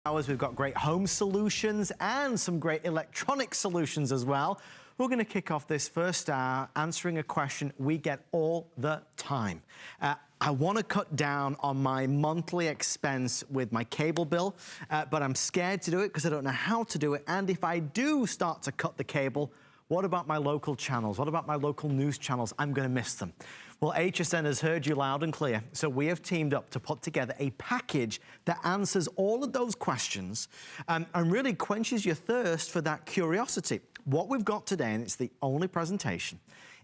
We've got great home solutions and some great electronic solutions as well. We're going to kick off this first hour answering a question we get all the time. I want to cut down on my monthly expense with my cable bill, but I'm scared to do it because I don't know how to do it. And if I do start to cut the cable, what about my local channels? What about my local news channels? I'm going to miss them. Well, HSN has heard you loud and clear, so we have teamed up to put together a package that answers all of those questions and really quenches your thirst for that curiosity. What we've got today, and it's the only presentation,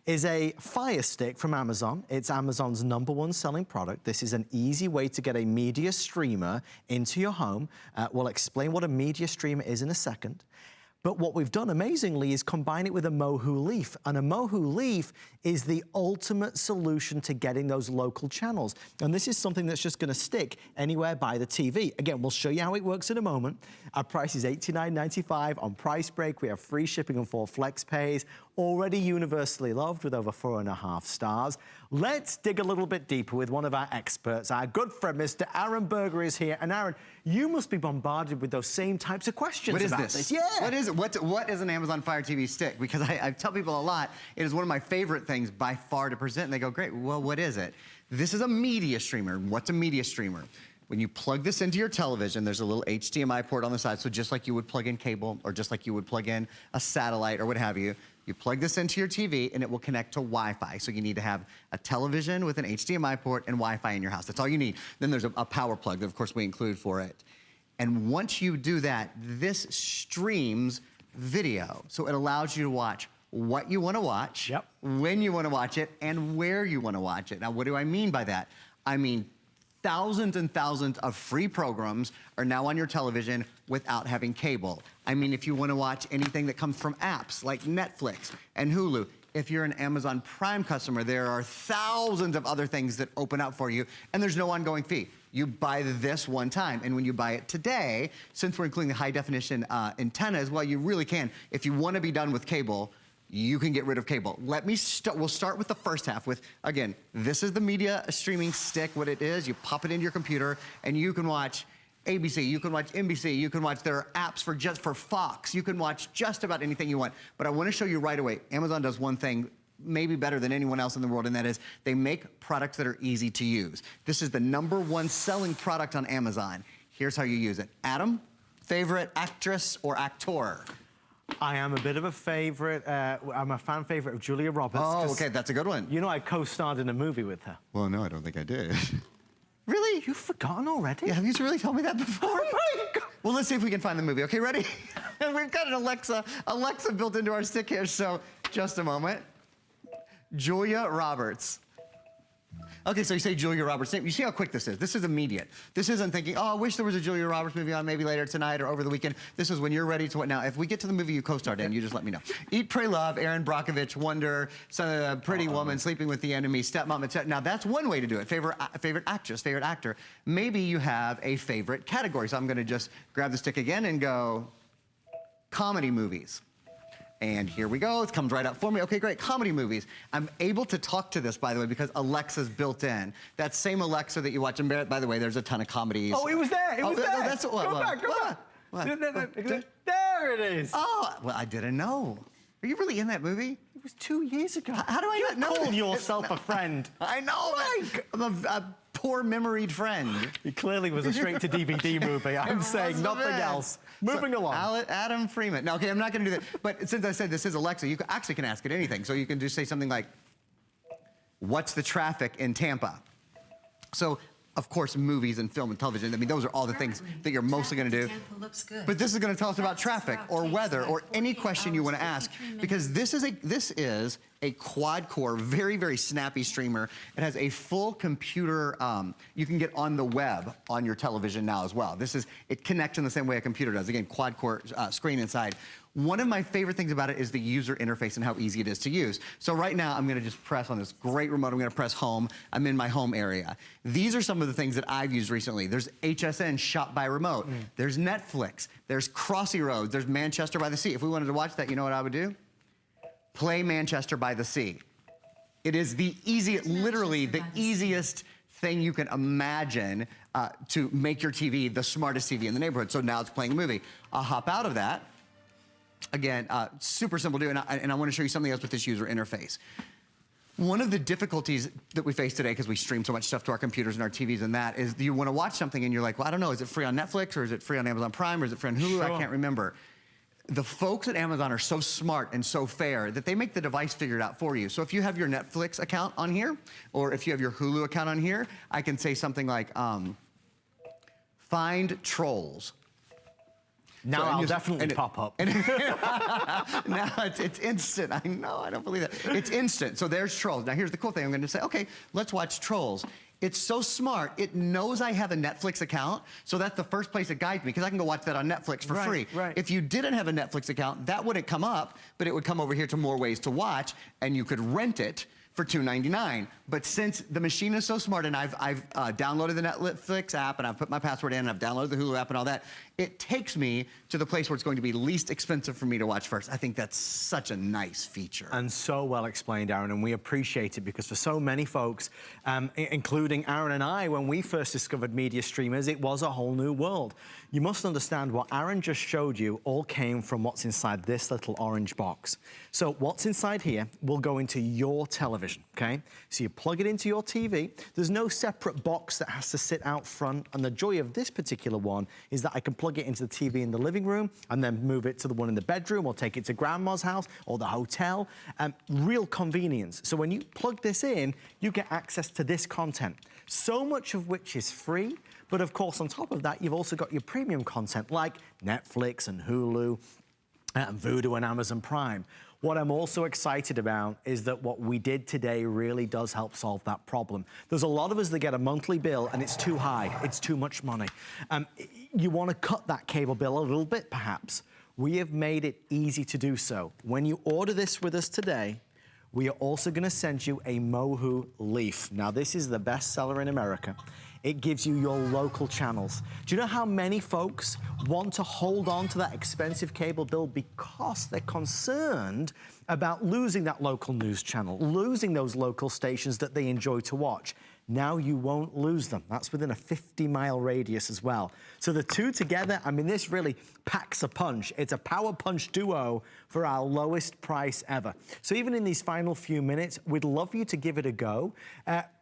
is a Fire Stick from Amazon. It's Amazon's #1 selling product. This is an easy way to get a media streamer into your home. We'll explain what a media streamer is in a second. But what we've done amazingly is combine it with a Mohu leaf. And a Mohu leaf is the ultimate solution to getting those local channels. And this is something that's just gonna stick anywhere by the TV. Again, we'll show you how it works in a moment. Our price is $89.95 on Price Break. We have free shipping and 4 flex pays. Already universally loved with over 4.5 stars. Let's dig a little bit deeper with one of our experts. Our good friend, Mr. Aaron Berger is here. And Aaron, you must be bombarded with those same types of questions. What is about this? Yeah. What is it? What is an Amazon Fire TV Stick? Because I tell people a lot, it is one of my favorite things by far to present. And they go, great, well, what is it? This is a media streamer. What's a media streamer? When you plug this into your television, there's a little HDMI port on the side. So just like you would plug in cable or just like you would plug in a satellite or what have you, you plug this into your TV and it will connect to Wi-Fi. So you need to have a television with an HDMI port and Wi-Fi in your house. That's all you need. Then there's a power plug that of course we include for it. And once you do that, this streams video. So it allows you to watch what you want to watch, when you want to watch it, and where you want to watch it. Now, what do I mean by that? I mean, thousands and thousands of free programs are now on your television without having cable. I mean, if you want to watch anything that comes from apps like Netflix and Hulu, if you're an Amazon Prime customer, there are thousands of other things that open up for you, and there's no ongoing fee. You buy this one time, and when you buy it today, since we're including the high definition antenna as well, you really can. If you want to be done with cable, you can get rid of cable. We'll start with the first half with, again, this is the media streaming stick. What it is, you pop it into your computer, and you can watch ABC, you can watch NBC, you can watch, there are apps for Fox, you can watch just about anything you want. But I want to show you right away, Amazon does one thing maybe better than anyone else in the world, and that is they make products that are easy to use. This is the #1 selling product on Amazon. Here's how you use it. Adam, favorite actress or actor? I am a bit of a favorite. I'm a fan favorite of Julia Roberts. Oh, okay, that's a good one. You know I co-starred in a movie with her. Well, no, I don't think I did. Really? You've forgotten already? Yeah, have you really told me that before? Oh my God. Well, let's see if we can find the movie. Okay, ready? We've got an Alexa built into our stick here, so just a moment. Julia Roberts. Okay, so you say Julia Roberts. You see how quick this is? This is immediate. This isn't thinking, oh, I wish there was a Julia Roberts movie on maybe later tonight or over the weekend. This is when you're ready to what now. If we get to the movie you co-starred in, you just let me know. Eat, Pray, Love, Aaron Brockovich, Wonder, Pretty Woman, Sleeping with the Enemy, Stepmom, etc. Now, that's one way to do it. Favorite actress, favorite actor. Maybe you have a favorite category. So I'm going to just grab the stick again and go comedy movies. And here we go, it comes right up for me. Okay, great, comedy movies. I'm able to talk to this, by the way, because Alexa's built in. That same Alexa that you watch, and by the way, there's a ton of comedies. Oh, it was there, it was there. That's go back. There it is. Oh, well, I didn't know. Are you really in that movie? It was 2 years ago. How do I not know? Call yourself a friend. I know, I'm a poor memoried friend. It clearly was a straight-to-DVD movie. I'm saying nothing else. Moving along. Adam Freeman. No, okay, I'm not going to do that. But since I said this is Alexa, you actually can ask it anything. So you can just say something like, what's the traffic in Tampa? So, of course, movies and film and television, I mean, those are all the things that you're mostly going to do. Tampa looks good. But this is going to tell us about traffic or weather or any question you want to ask. Because this is a quad-core, very, very snappy streamer. It has a full computer, you can get on the web on your television now as well. It connects in the same way a computer does. Again, quad-core screen inside. One of my favorite things about it is the user interface and how easy it is to use. So right now, I'm gonna just press on this great remote. I'm gonna press home. I'm in my home area. These are some of the things that I've used recently. There's HSN Shop by Remote. There's Netflix. There's Crossy Roads. There's Manchester by the Sea. If we wanted to watch that, you know what I would do? Play Manchester by the Sea. It is the easiest, literally the easiest thing you can imagine to make your TV the smartest TV in the neighborhood. So now it's playing a movie. I'll hop out of that. Again, super simple to do, and I want to show you something else with this user interface. One of the difficulties that we face today, because we stream so much stuff to our computers and our TVs and that, is you want to watch something and you're like, well, I don't know, is it free on Netflix or is it free on Amazon Prime or is it free on Hulu? Sure. I can't remember. The folks at Amazon are so smart and so fair that they make the device figure it out for you. So if you have your Netflix account on here, or if you have your Hulu account on here, I can say something like, find Trolls. Now I'll definitely pop up. Now it's instant. I know, I don't believe that. It's instant. So there's Trolls. Now here's the cool thing. I'm going to say, okay, let's watch Trolls. It's so smart. It knows I have a Netflix account, so that's the first place it guides me, because I can go watch that on Netflix for free. Right. If you didn't have a Netflix account, that wouldn't come up, but it would come over here to more ways to watch, and you could rent it for $2.99. But since the machine is so smart, and I've downloaded the Netflix app, and I've put my password in, and I've downloaded the Hulu app and all that, it takes me to the place where it's going to be least expensive for me to watch first. I think that's such a nice feature. And so well explained, Aaron, and we appreciate it, because for so many folks, including Aaron and I, when we first discovered media streamers, it was a whole new world. You must understand what Aaron just showed you all came from what's inside this little orange box. So what's inside here will go into your television, okay? So you plug it into your TV. There's no separate box that has to sit out front, and the joy of this particular one is that I can plug it into the TV in the living room and then move it to the one in the bedroom, or take it to grandma's house or the hotel. Real convenience. So when you plug this in, you get access to this content, so much of which is free. But of course, on top of that, you've also got your premium content like Netflix and Hulu and Vudu and Amazon Prime. What I'm also excited about is that what we did today really does help solve that problem. There's a lot of us that get a monthly bill and it's too high, it's too much money. You want to cut that cable bill a little bit, perhaps. We have made it easy to do so. When you order this with us today, we are also going to send you a Mohu Leaf. Now, this is the best seller in America. It gives you your local channels. Do you know how many folks want to hold on to that expensive cable bill because they're concerned about losing that local news channel, losing those local stations that they enjoy to watch? Now you won't lose them. That's within a 50-mile radius as well. So the two together, I mean, this really packs a punch. It's a power punch duo for our lowest price ever. So even in these final few minutes, we'd love you to give it a go.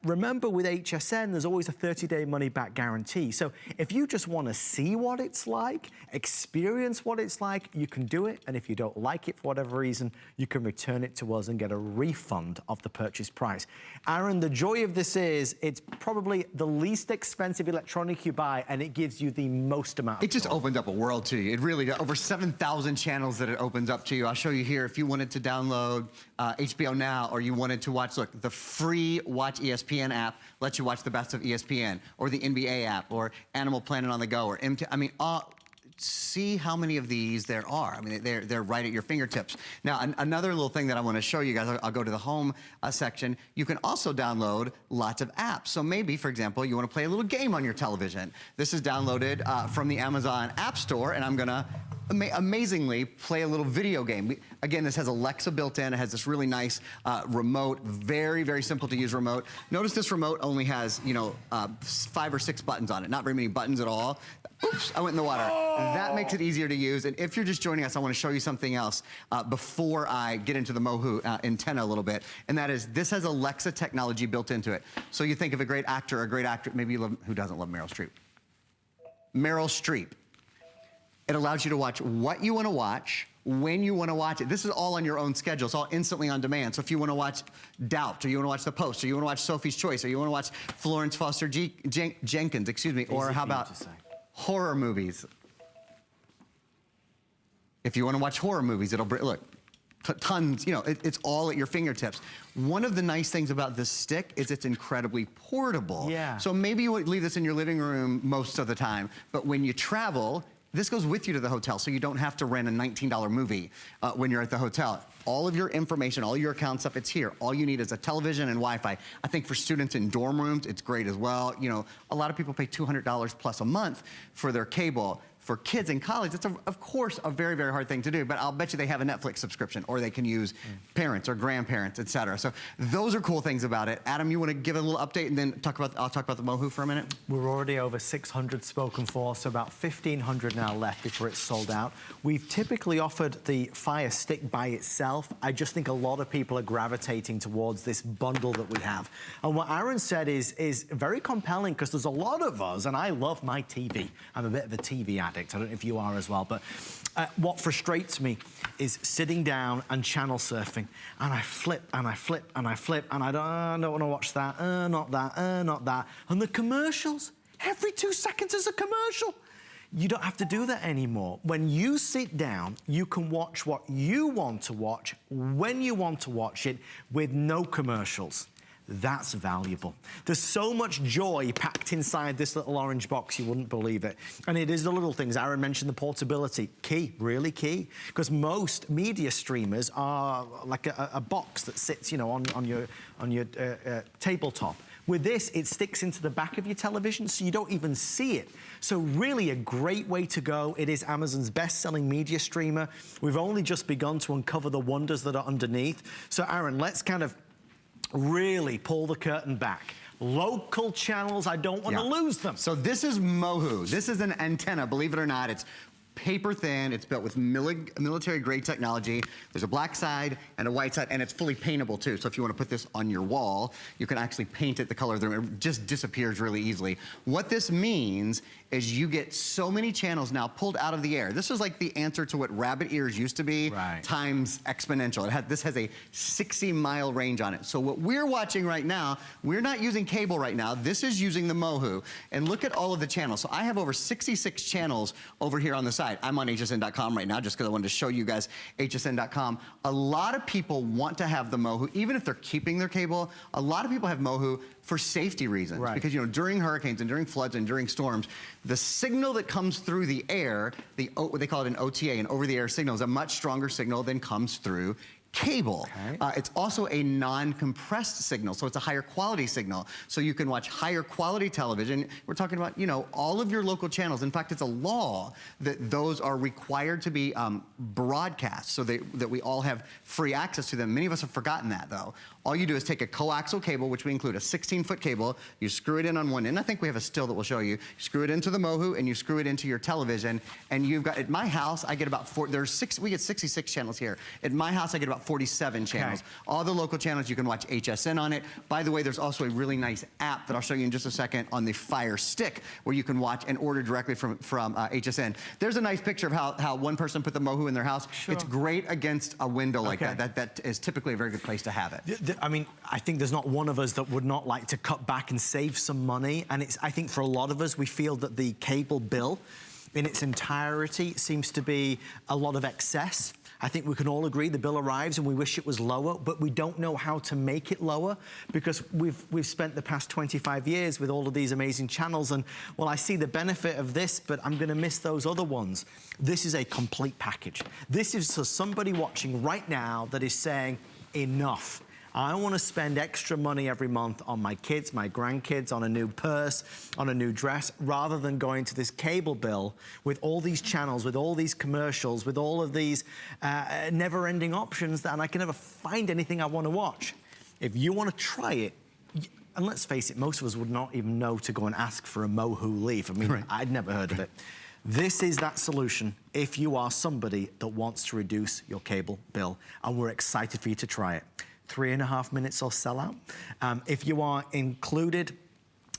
Remember, with HSN, there's always a 30-day money-back guarantee. So if you just want to see what it's like, experience what it's like, you can do it. And if you don't like it for whatever reason, you can return it to us and get a refund of the purchase price. Aaron, the joy of this is it's probably the least expensive electronic you buy, and it gives you the most amount of It just opens up a world to you. It really does. Over 7,000 channels that it opens up to you. I'll show you here. If you wanted to download HBO Now, or you wanted to watch, look, the free Watch ESPN app lets you watch the best of ESPN, or the NBA app, or Animal Planet on the go, or I mean, see how many of these there are. I mean, they're right at your fingertips. Now, another little thing that I want to show you guys, I'll go to the home section. You can also download lots of apps. So maybe, for example, you want to play a little game on your television. This is downloaded from the Amazon App Store, and I'm going to amazingly play a little video game. Again, this has Alexa built in. It has this really nice remote, very, very simple to use remote. Notice this remote only has, 5 or 6 buttons on it. Not very many buttons at all. Oops, I went in the water. That makes it easier to use. And if you're just joining us, I want to show you something else before I get into the Mohu antenna a little bit. And that is, this has Alexa technology built into it. So you think of a great actor, maybe you love, who doesn't love Meryl Streep? Meryl Streep. It allows you to watch what you want to watch, when you want to watch it. This is all on your own schedule. It's all instantly on demand. So if you want to watch Doubt, or you want to watch The Post, or you want to watch Sophie's Choice, or you want to watch Florence Foster Jenkins, excuse me, or how about horror movies? If you want to watch horror movies, it'll bring, look, tons, it's all at your fingertips. One of the nice things about this stick is it's incredibly portable. Yeah. So maybe you would leave this in your living room most of the time, but when you travel, this goes with you to the hotel, so you don't have to rent a $19 movie when you're at the hotel. All of your information, all your account stuff, it's here. All you need is a television and Wi-Fi. I think for students in dorm rooms, it's great as well. A lot of people pay $200 plus a month for their cable. for kids in college, it's of course a very, very hard thing to do, but I'll bet you they have a Netflix subscription, or they can use parents or grandparents, et cetera. So those are cool things about it. Adam, you want to give a little update and then I'll talk about the Mohu for a minute? We're already over 600 spoken for, so about 1,500 now left before it's sold out. We've typically offered the Fire Stick by itself. I just think a lot of people are gravitating towards this bundle that we have. And what Aaron said is very compelling, because there's a lot of us, and I love my TV. I'm a bit of a TV addict. I don't know if you are as well, but what frustrates me is sitting down and channel surfing, and I flip and I flip and I flip, and I don't want to watch that, not that, not that. And the commercials, every 2 seconds is a commercial. You don't have to do that anymore. When you sit down, you can watch what you want to watch, when you want to watch it, with no commercials. That's valuable. There's so much joy packed inside this little orange box, you wouldn't believe it. And it is the little things. Aaron mentioned the portability. Key, really key. Because most media streamers are like a box that sits, you know, on your tabletop. With this, it sticks into the back of your television, so you don't even see it. So really a great way to go. It is Amazon's best-selling media streamer. We've only just begun to uncover the wonders that are underneath. So Aaron, let's kind of really pull the curtain back. Local channels, I don't want to lose them. So this is Mohu. This is an antenna, believe it or not. It's paper thin, it's built with military grade technology. There's a black side and a white side, and it's fully paintable too. So if you want to put this on your wall, you can actually paint it the color of the room. It just disappears really easily. What this means is you get so many channels now pulled out of the air. This is like the answer to what rabbit ears used to be, times exponential. This has a 60-mile range on it. So what we're watching right now, we're not using cable right now. This is using the Mohu. And look at all of the channels. So I have over 66 channels over here on the side. I'm on HSN.com right now just because I wanted to show you guys HSN.com. A lot of people want to have the Mohu, even if they're keeping their cable. A lot of people have Mohu for safety reasons. Because, you know, during hurricanes and during floods and during storms, the signal that comes through the air, what they call it an OTA, an over-the-air signal, is a much stronger signal than comes through cable. It's also a non-compressed signal, so it's a higher quality signal. So you can watch higher quality television. We're talking about, you know, all of your local channels. In fact, it's a law that those are required to be broadcast so that we all have free access to them. Many of us have forgotten that, though. All you do is take a coaxial cable, which we include a 16-foot cable. You screw it in on one end. I think we have a still that we'll show you. You screw it into the Mohu, and you screw it into your television. And you've got, at my house, I get about we get 66 channels here. At my house, I get about 47 channels. All the local channels, you can watch HSN on it. By the way, there's also a really nice app that I'll show you in just a second on the Fire Stick, where you can watch and order directly from HSN. There's a nice picture of how one person put the Mohu in their house. It's great against a window like that. That is typically a very good place to have it. I mean, I think there's not one of us that would not like to cut back and save some money. And I think for a lot of us, we feel that the cable bill in its entirety seems to be a lot of excess. I think we can all agree the bill arrives and we wish it was lower, but we don't know how to make it lower because we've spent the past 25 years with all of these amazing channels, and well, I see the benefit of this, but I'm gonna miss those other ones. This is a complete package. This is for somebody watching right now that is saying, enough. I want to spend extra money every month on my kids, my grandkids, on a new purse, on a new dress, rather than going to this cable bill with all these channels, with all these commercials, with all of these never-ending options, and I can never find anything I want to watch. If you want to try it, and let's face it, most of us would not even know to go and ask for a Mohu leaf. I mean, I'd never heard of it. This is that solution if you are somebody that wants to reduce your cable bill, and we're excited for you to try it. 3.5 minutes or sell out. If you are included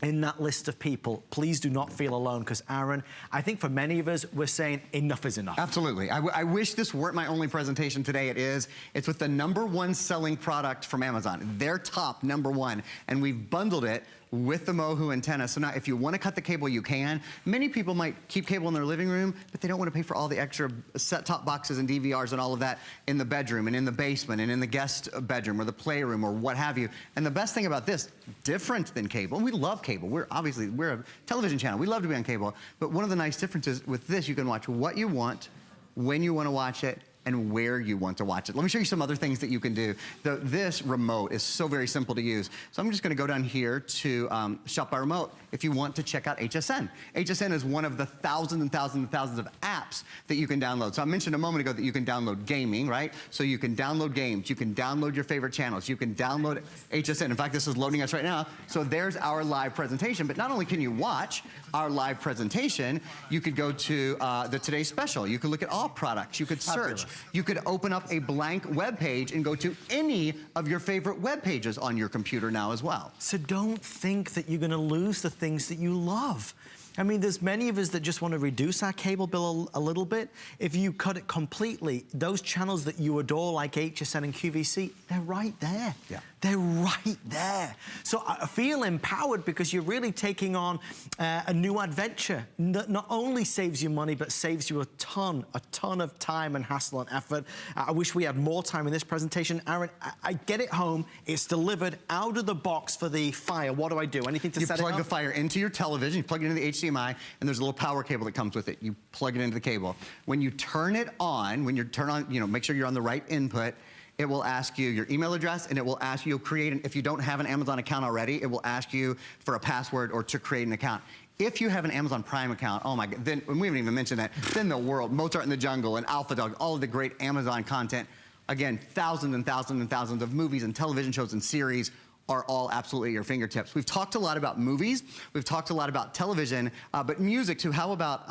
in that list of people, please do not feel alone, because Aaron, I think for many of us, we're saying enough is enough. Absolutely. I wish this weren't my only presentation today. It is. It's with the #1 selling product from Amazon, their top #1, and we've bundled it with the Mohu antenna. So now if you want to cut the cable, you can. Many people might keep cable in their living room, but they don't want to pay for all the extra set-top boxes and DVRs and all of that in the bedroom and in the basement and in the guest bedroom or the playroom or what have you. And the best thing about this, different than cable, and we love cable. We're a television channel. We love to be on cable. But one of the nice differences with this, you can watch what you want, when you want to watch it, and where you want to watch it. Let me show you some other things that you can do. This remote is so very simple to use. So I'm just gonna go down here to Shop by Remote if you want to check out HSN. HSN is one of the thousands and thousands and thousands of apps that you can download. So I mentioned a moment ago that you can download gaming, right? So you can download games, you can download your favorite channels, you can download HSN. In fact, this is loading us right now. So there's our live presentation, but not only can you watch our live presentation, you could go to the Today Special. You could look at all products. You could search. Fabulous. You could open up a blank web page and go to any of your favorite web pages on your computer now as well. So don't think that you're gonna lose the things that you love. I mean, there's many of us that just want to reduce our cable bill a little bit. If you cut it completely, those channels that you adore, like HSN and QVC, they're right there. Yeah. They're right there. So I feel empowered because you're really taking on a new adventure that not only saves you money, but saves you a ton of time and hassle and effort. I wish we had more time in this presentation. Aaron, I get it home. It's delivered out of the box for the Fire. What do I do? Anything to set it up? You plug the Fire into your television, you plug it into the HDMI, and there's a little power cable that comes with it. You plug it into the cable. When you turn it on, make sure you're on the right input, it will ask you your email address, and it will ask you, if you don't have an Amazon account already, it will ask you for a password or to create an account. If you have an Amazon Prime account, oh my God, then we haven't even mentioned that, then the world, Mozart in the Jungle and Alpha Dog, all of the great Amazon content, again, thousands and thousands and thousands of movies and television shows and series are all absolutely at your fingertips. We've talked a lot about movies, we've talked a lot about television, but music too. How about,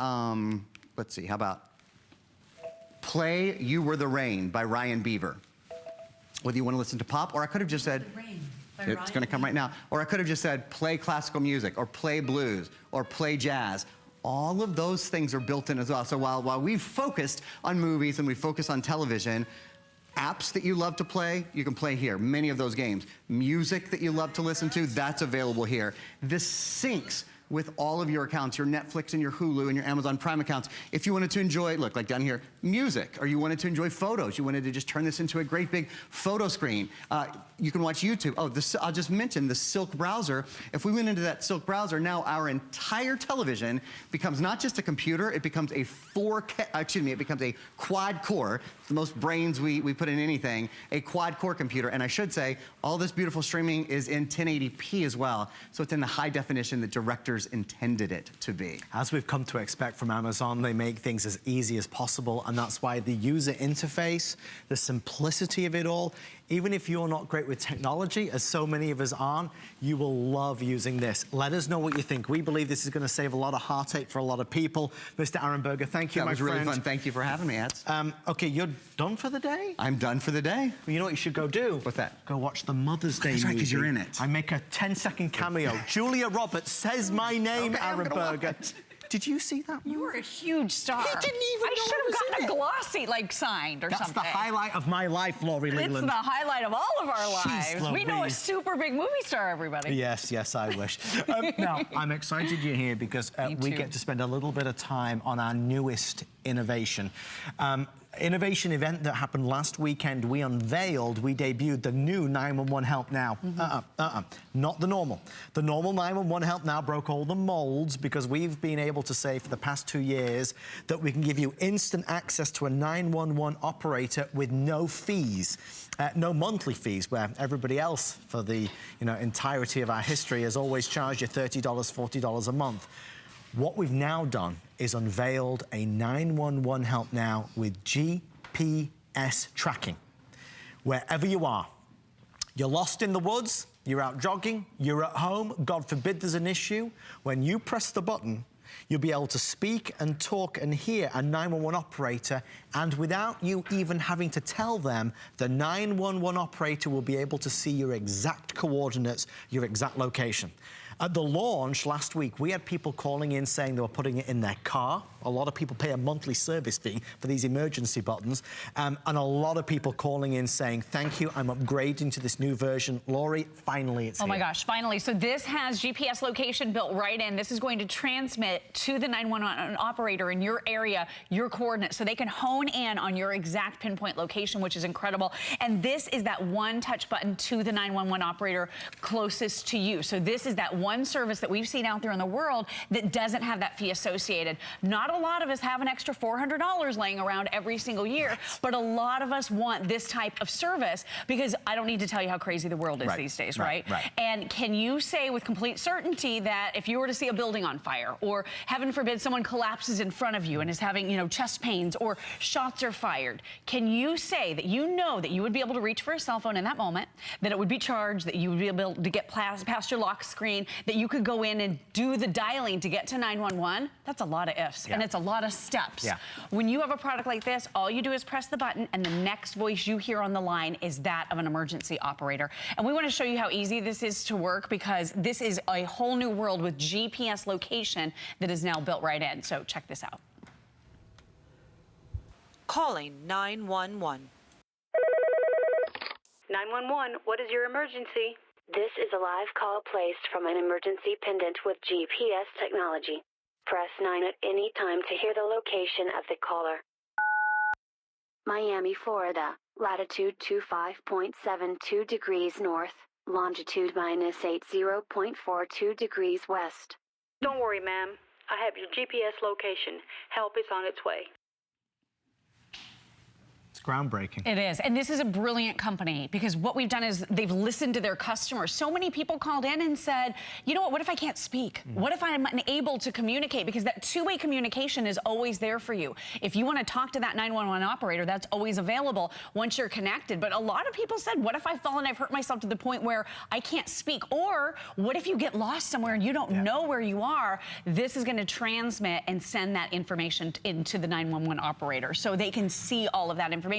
let's see, how about play You Were the Rain by Ryan Beaver? Whether you want to listen to pop, or I could have just said, it's going to come right now, or I could have just said play classical music, or play blues, or play jazz. All of those things are built in as well. So while we've focused on movies and we focus on television, apps that you love to play, you can play here. Many of those games. Music that you love to listen to, that's available here. This syncs with all of your accounts, your Netflix and your Hulu and your Amazon Prime accounts. If you wanted to enjoy, look, like down here, music, or you wanted to enjoy photos, you wanted to just turn this into a great big photo screen, you can watch YouTube. Oh, I'll just mention the Silk browser. If we went into that Silk browser, now our entire television becomes not just a computer, it becomes a it becomes a quad core, the most brains we put in anything, a quad core computer. And I should say, all this beautiful streaming is in 1080p as well. So it's in the high definition that directors intended it to be. As we've come to expect from Amazon, they make things as easy as possible, and that's why the user interface, the simplicity of it all, even if you're not great with technology, as so many of us aren't, you will love using this. Let us know what you think. We believe this is going to save a lot of heartache for a lot of people. Mr. Aaron Berger, thank you, my friend. That was really fun. Thank you for having me, Eds. Okay, you're done for the day? I'm done for the day. Well, you know what you should go do? What's that? Go watch the Mother's Day movie. That's right, because you're in it. I make a 10-second cameo. Julia Roberts says my name, okay, Aaron Berger. Did you see that? You were a huge star. He didn't even I know should I was have gotten in a it. glossy, like, signed or something. That's the highlight of my life, Laurie Leland. It's the highlight of all of our Jeez, lives. We know a Louise. super big movie star, everybody. Yes, yes, I wish. Now, I'm excited you're here because we get to spend a little bit of time on our newest innovation. Innovation event that happened last weekend, we debuted the new 911 Help Now. Not the normal. The normal 911 Help Now broke all the molds because we've been able to say for the past 2 years that we can give you instant access to a 911 operator with no fees. No monthly fees, where everybody else for the entirety of our history has always charged you $30, $40 a month. What we've now done is unveiled a 911 Help Now with GPS tracking. Wherever you are, you're lost in the woods, you're out jogging, you're at home, God forbid there's an issue. When you press the button, you'll be able to speak and talk and hear a 911 operator, and without you even having to tell them, the 911 operator will be able to see your exact coordinates, your exact location. At the launch last week, we had people calling in saying they were putting it in their car. A lot of people pay a monthly service fee for these emergency buttons. And a lot of people calling in saying, thank you, I'm upgrading to this new version. Laurie, finally it's here. Oh my gosh, finally. So this has GPS location built right in. This is going to transmit to the 911 operator in your area, your coordinates, so they can hone in on your exact pinpoint location, which is incredible. And this is that one touch button to the 911 operator closest to you. So this is that one service that we've seen out there in the world that doesn't have that fee associated. Not a lot of us have an extra $400 laying around every single year, but a lot of us want this type of service because I don't need to tell you how crazy the world is these days, right? And can you say with complete certainty that if you were to see a building on fire, or heaven forbid someone collapses in front of you and is having, you know, chest pains, or shots are fired, can you say that you know that you would be able to reach for a cell phone in that moment, that it would be charged, that you would be able to get past your lock screen, that you could go in and do the dialing to get to 911? That's a lot of ifs, and it's a lot of steps. When you have a product like this, all you do is press the button, and the next voice you hear on the line is that of an emergency operator. And we want to show you how easy this is to work, because this is a whole new world with GPS location that is now built right in. So check this out. Calling 911. 911, what is your emergency? This is a live call placed from an emergency pendant with GPS technology. Press 9 at any time to hear the location of the caller. Miami, Florida, latitude 25.72 degrees north, longitude -80.42 degrees west. Don't worry, ma'am. I have your GPS location. Help is on its way. Groundbreaking. It is. And this is a brilliant company, because what we've done is they've listened to their customers. So many people called in and said, you know what if I can't speak? What if I'm unable to communicate? Because that two-way communication is always there for you. If you want to talk to that 911 operator, that's always available once you're connected. But a lot of people said, what if I fall and I've hurt myself to the point where I can't speak? Or what if you get lost somewhere and you don't know where you are? This is going to transmit and send that information into the 911 operator so they can see all of that information.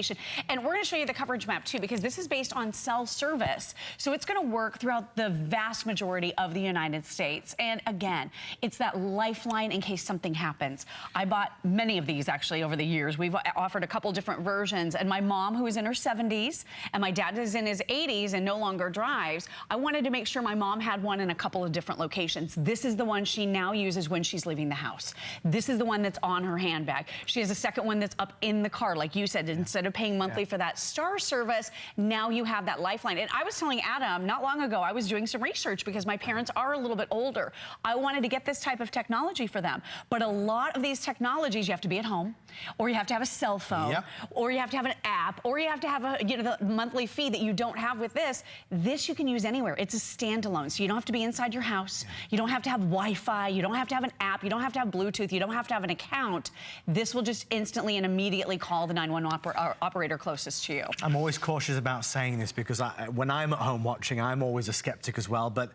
And we're going to show you the coverage map too, because this is based on cell service. So it's going to work throughout the vast majority of the United States. And again, it's that lifeline in case something happens. I bought many of these actually over the years. We've offered a couple different versions. And my mom, who is in her 70s, and my dad is in his 80s and no longer drives, I wanted to make sure my mom had one in a couple of different locations. This is the one she now uses when she's leaving the house. This is the one that's on her handbag. She has a second one that's up in the car, like you said, instead of paying monthly for that star service, now you have that lifeline. And I was telling Adam not long ago, I was doing some research because my parents are a little bit older. I wanted to get this type of technology for them. But a lot of these technologies, you have to be at home, or you have to have a cell phone, or you have to have an app, or you have to have a, you know, the monthly fee that you don't have with this. This you can use anywhere. It's a standalone, so you don't have to be inside your house. You don't have to have Wi-Fi. You don't have to have an app. You don't have to have Bluetooth. You don't have to have an account. This will just instantly and immediately call the 911 operator closest to you. I'm always cautious about saying this because when I'm at home watching, I'm always a skeptic as well, but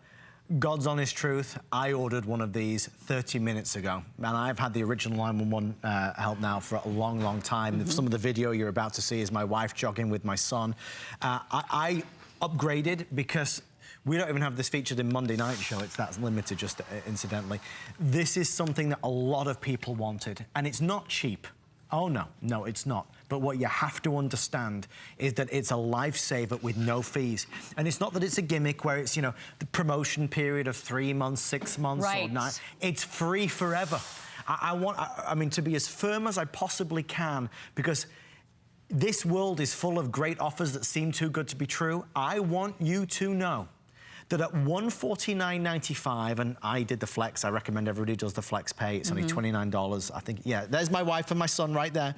God's honest truth, I ordered one of these 30 minutes ago, and I've had the original 911 help now for a long, long time. Some of the video you're about to see is my wife jogging with my son. I upgraded because we don't even have this featured in Monday Night Show. It's that limited, just incidentally. This is something that a lot of people wanted, and it's not cheap. Oh, no, no, it's not. But what you have to understand is that it's a lifesaver with no fees. And it's not that it's a gimmick where it's, you know, the promotion period of 3 months, 6 months, or 9. It's free forever. I mean, to be as firm as I possibly can, because this world is full of great offers that seem too good to be true. I want you to know that at $149.95, and I did the flex, I recommend everybody does the flex pay, it's only $29, I think, yeah, there's my wife and my son right there.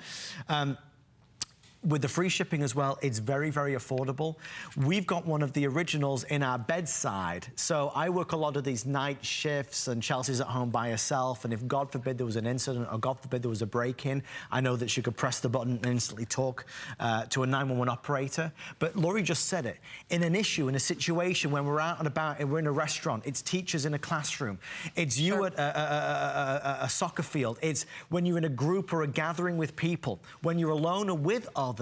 With the free shipping as well, it's very, very affordable. We've got one of the originals in our bedside. So I work a lot of these night shifts, and Chelsea's at home by herself, and if God forbid there was an incident or God forbid there was a break-in, I know that she could press the button and instantly talk to a 911 operator. But Laurie just said it. In an issue, in a situation when we're out and about and we're in a restaurant, it's teachers in a classroom, it's you at a soccer field, it's when you're in a group or a gathering with people, when you're alone or with others,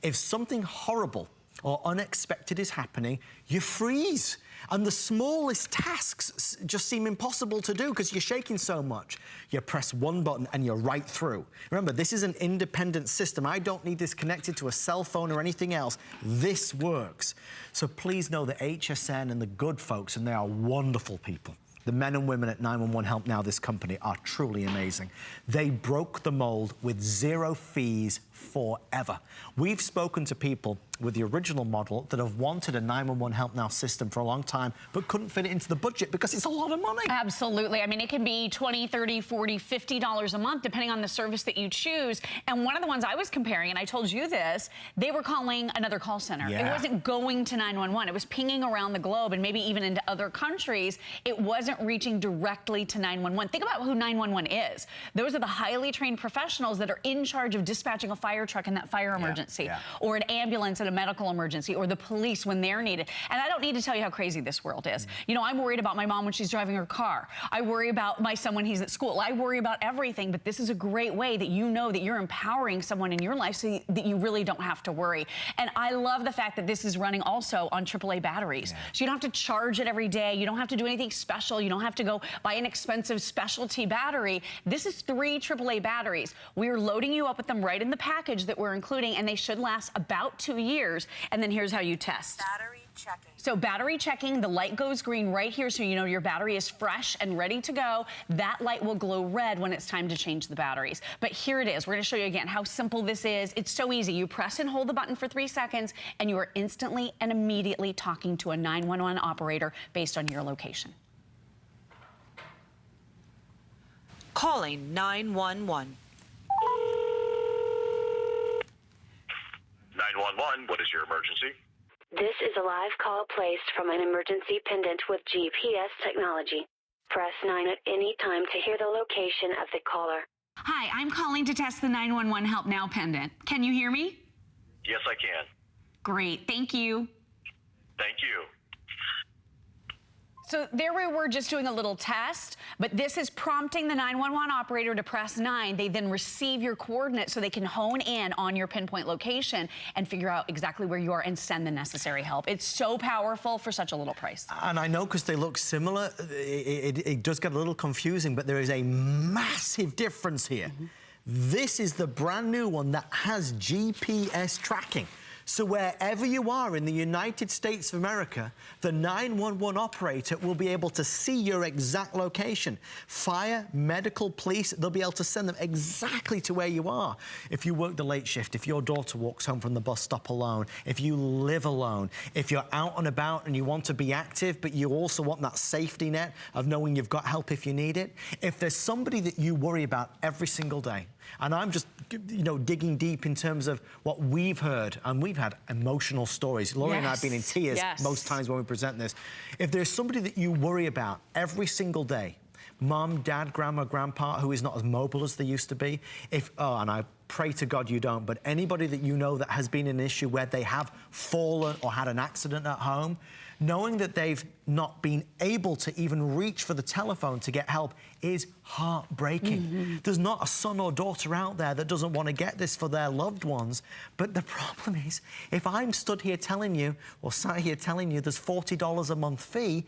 if something horrible or unexpected is happening, you freeze. And the smallest tasks just seem impossible to do because you're shaking so much. You press one button and you're right through. Remember, this is an independent system. I don't need this connected to a cell phone or anything else. This works. So please know that HSN and the good folks, and they are wonderful people, The men and women at 911 Help Now, this company, are truly amazing. They broke the mold with 0 fees forever. We've spoken to people with the original model that have wanted a 911 Help Now system for a long time, but couldn't fit it into the budget because it's a lot of money. Absolutely. I mean, it can be $20, $30, $40, $50 a month, depending on the service that you choose. And one of the ones I was comparing, and I told you this, they were calling another call center. Yeah. It wasn't going to 911. It was pinging around the globe and maybe even into other countries. It wasn't reaching directly to 911. Think about who 911 is. Those are the highly trained professionals that are in charge of dispatching a fire truck in that fire emergency, or an ambulance in a medical emergency, or the police when they're needed. And I don't need to tell you how crazy this world is. You know, I'm worried about my mom when she's driving her car. I worry about my son when he's at school. I worry about everything, but this is a great way that you know that you're empowering someone in your life so that you really don't have to worry. And I love the fact that this is running also on AAA batteries. So you don't have to charge it every day. You don't have to do anything special. You don't have to go buy an expensive specialty battery. This is 3 AAA batteries. We're loading you up with them right in the package that we're including, and they should last about 2 years. And then here's how you test. Battery checking. So battery checking, the light goes green right here so you know your battery is fresh and ready to go. That light will glow red when it's time to change the batteries. But here it is. We're going to show you again how simple this is. It's so easy. You press and hold the button for 3 seconds, and you are instantly and immediately talking to a 911 operator based on your location. Calling 911. 911, what is your emergency? This is a live call placed from an emergency pendant with GPS technology. Press 9 at any time to hear the location of the caller. Hi, I'm calling to test the 911 Help Now pendant. Can you hear me? Yes, I can. Great, thank you. Thank you. So there we were just doing a little test, but this is prompting the 911 operator to press 9. They then receive your coordinates so they can hone in on your pinpoint location and figure out exactly where you are and send the necessary help. It's so powerful for such a little price. And I know because they look similar, it does get a little confusing, but there is a massive difference here. This is the brand new one that has GPS tracking. So wherever you are in the United States of America, the 911 operator will be able to see your exact location. Fire, medical, police, they'll be able to send them exactly to where you are. If you work the late shift, if your daughter walks home from the bus stop alone, if you live alone, if you're out and about and you want to be active, but you also want that safety net of knowing you've got help if you need it. If there's somebody that you worry about every single day, and I'm just, you know, digging deep in terms of what we've heard, and we've had emotional stories. Laurie and I have been in tears most times when we present this. If there's somebody that you worry about every single day, mom, dad, grandma, grandpa, who is not as mobile as they used to be, and I pray to God you don't, but anybody that you know that has been an issue where they have fallen or had an accident at home, knowing that they've not been able to even reach for the telephone to get help is heartbreaking. There's not a son or daughter out there that doesn't want to get this for their loved ones. But the problem is, if I'm stood here telling you, or sat here telling you there's $40 a month fee,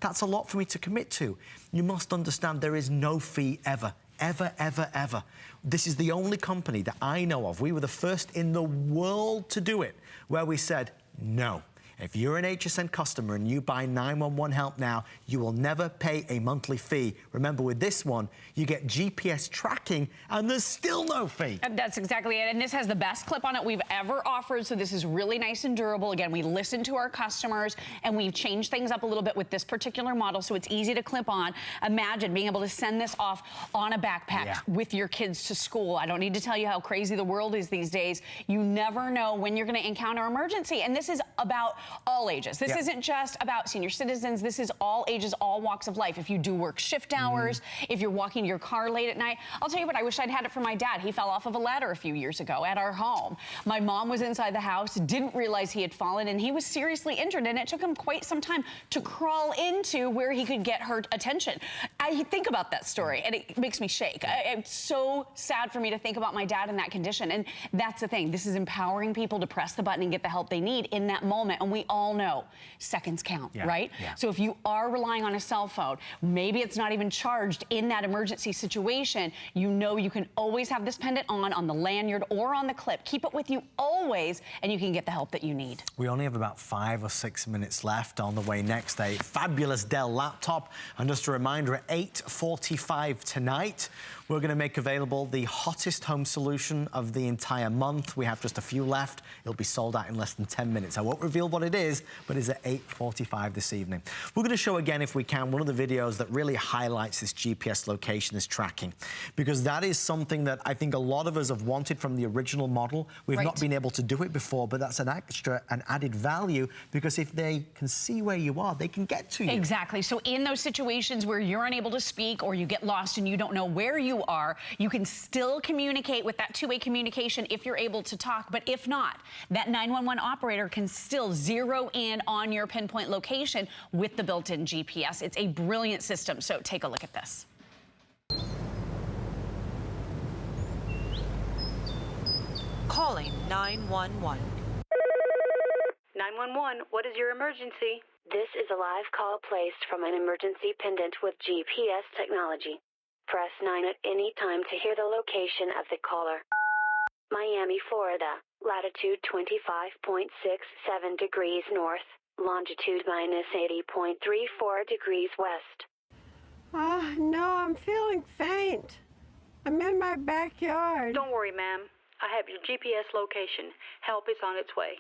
that's a lot for me to commit to. You must understand there is no fee ever. Ever, ever, ever. This is the only company that I know of. We were the first in the world to do it, where we said, no. If you're an HSN customer and you buy 911 Help Now, you will never pay a monthly fee. Remember, with this one, you get GPS tracking and there's still no fee. That's exactly it. And this has the best clip on it we've ever offered. So this is really nice and durable. Again, we listen to our customers and we've changed things up a little bit with this particular model so it's easy to clip on. Imagine being able to send this off on a backpack with your kids to school. I don't need to tell you how crazy the world is these days. You never know when you're going to encounter emergency. And this is about all ages. This isn't just about senior citizens. This is all ages, all walks of life. If you do work shift hours, if you're walking your car late at night. I'll tell you what, I wish I'd had it for my dad. He fell off of a ladder a few years ago at our home. My mom was inside the house, didn't realize he had fallen, and he was seriously injured, and it took him quite some time to crawl into where he could get her attention. I think about that story, and it makes me shake. It's so sad for me to think about my dad in that condition, and that's the thing. This is empowering people to press the button and get the help they need in that moment, and we we all know seconds count, Yeah, right? yeah. So if you are relying on a cell phone, maybe it's not even charged in that emergency situation, you know you can always have this pendant on the lanyard or on the clip. Keep it with you always, and you can get the help that you need. We only have about 5 or 6 minutes left. On the way next, a fabulous Dell laptop. And just a reminder, at 8:45 tonight, we're going to make available the hottest home solution of the entire month. We have just a few left. It'll be sold out in less than 10 minutes. I won't reveal what it is, but it's at 8:45 this evening. We're going to show again, if we can, one of the videos that really highlights this GPS location, this tracking, because that is something that I think a lot of us have wanted from the original model. We've not been able to do it before, but that's an extra, an added value, because if they can see where you are, they can get to you. Exactly. So in those situations where you're unable to speak or you get lost and you don't know where you are, you can still communicate with that two-way communication if you're able to talk. But if not, that 911 operator can still zero in on your pinpoint location with the built-in GPS. It's a brilliant system. So take a look at this. Calling 911. 911, what is your emergency? This is a live call placed from an emergency pendant with GPS technology. Press 9 at any time to hear the location of the caller. Miami, Florida, latitude 25.67 degrees north, longitude minus 80.34 degrees west. No, I'm feeling faint. I'm in my backyard. Don't worry, ma'am. I have your GPS location. Help is on its way.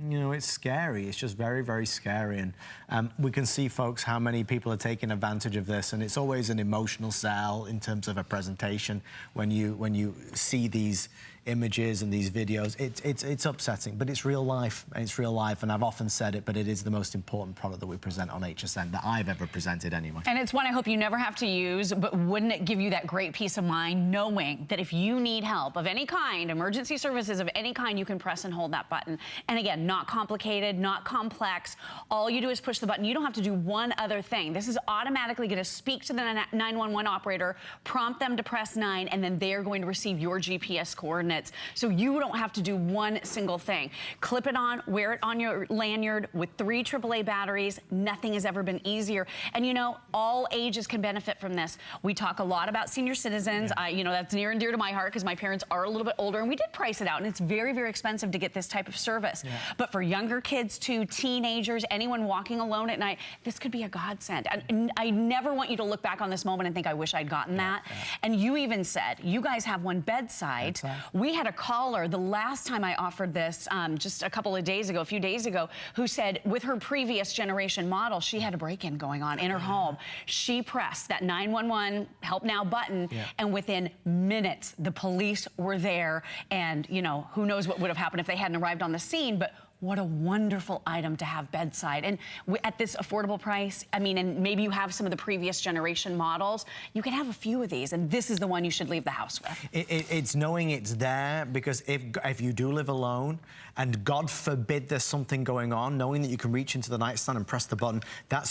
You know, it's scary. It's just very, very scary. And we can see, folks, how many people are taking advantage of this. And it's always an emotional sell in terms of a presentation when you see these images and these videos. It's upsetting, but it's real life. It's real life. And I've often said it, but it is the most important product that we present on HSN, that I've ever presented anyway. And it's one I hope you never have to use, but wouldn't it give you that great peace of mind knowing that if you need help of any kind, emergency services of any kind, you can press and hold that button. And again, not complicated, not complex. All you do is push the button. You don't have to do one other thing. This is automatically going to speak to the 911 operator, prompt them to press 9, and then they're going to receive your GPS coordinates. So you don't have to do one single thing. Clip it on, wear it on your lanyard with 3 AAA batteries. Nothing has ever been easier. And you know, all ages can benefit from this. We talk a lot about senior citizens. Yeah. You know, that's near and dear to my heart because my parents are a little bit older, and we did price it out, and it's very, very expensive to get this type of service. Yeah. But for younger kids too, teenagers, anyone walking alone at night, this could be a godsend. And I never want you to look back on this moment and think, I wish I'd gotten that. Yeah. And you even said, you guys have one bedside. We had a caller the last time I offered this, just a couple of days ago, a few days ago, who said with her previous generation model, she had a break-in going on in her home. She pressed that 911 help now button, and within minutes, the police were there. And, you know, who knows what would have happened if they hadn't arrived on the scene, but what a wonderful item to have bedside. And at this affordable price, I mean, and maybe you have some of the previous generation models, you can have a few of these, and this is the one you should leave the house with. It's knowing it's there, because if you do live alone, and God forbid there's something going on, knowing that you can reach into the nightstand and press the button, that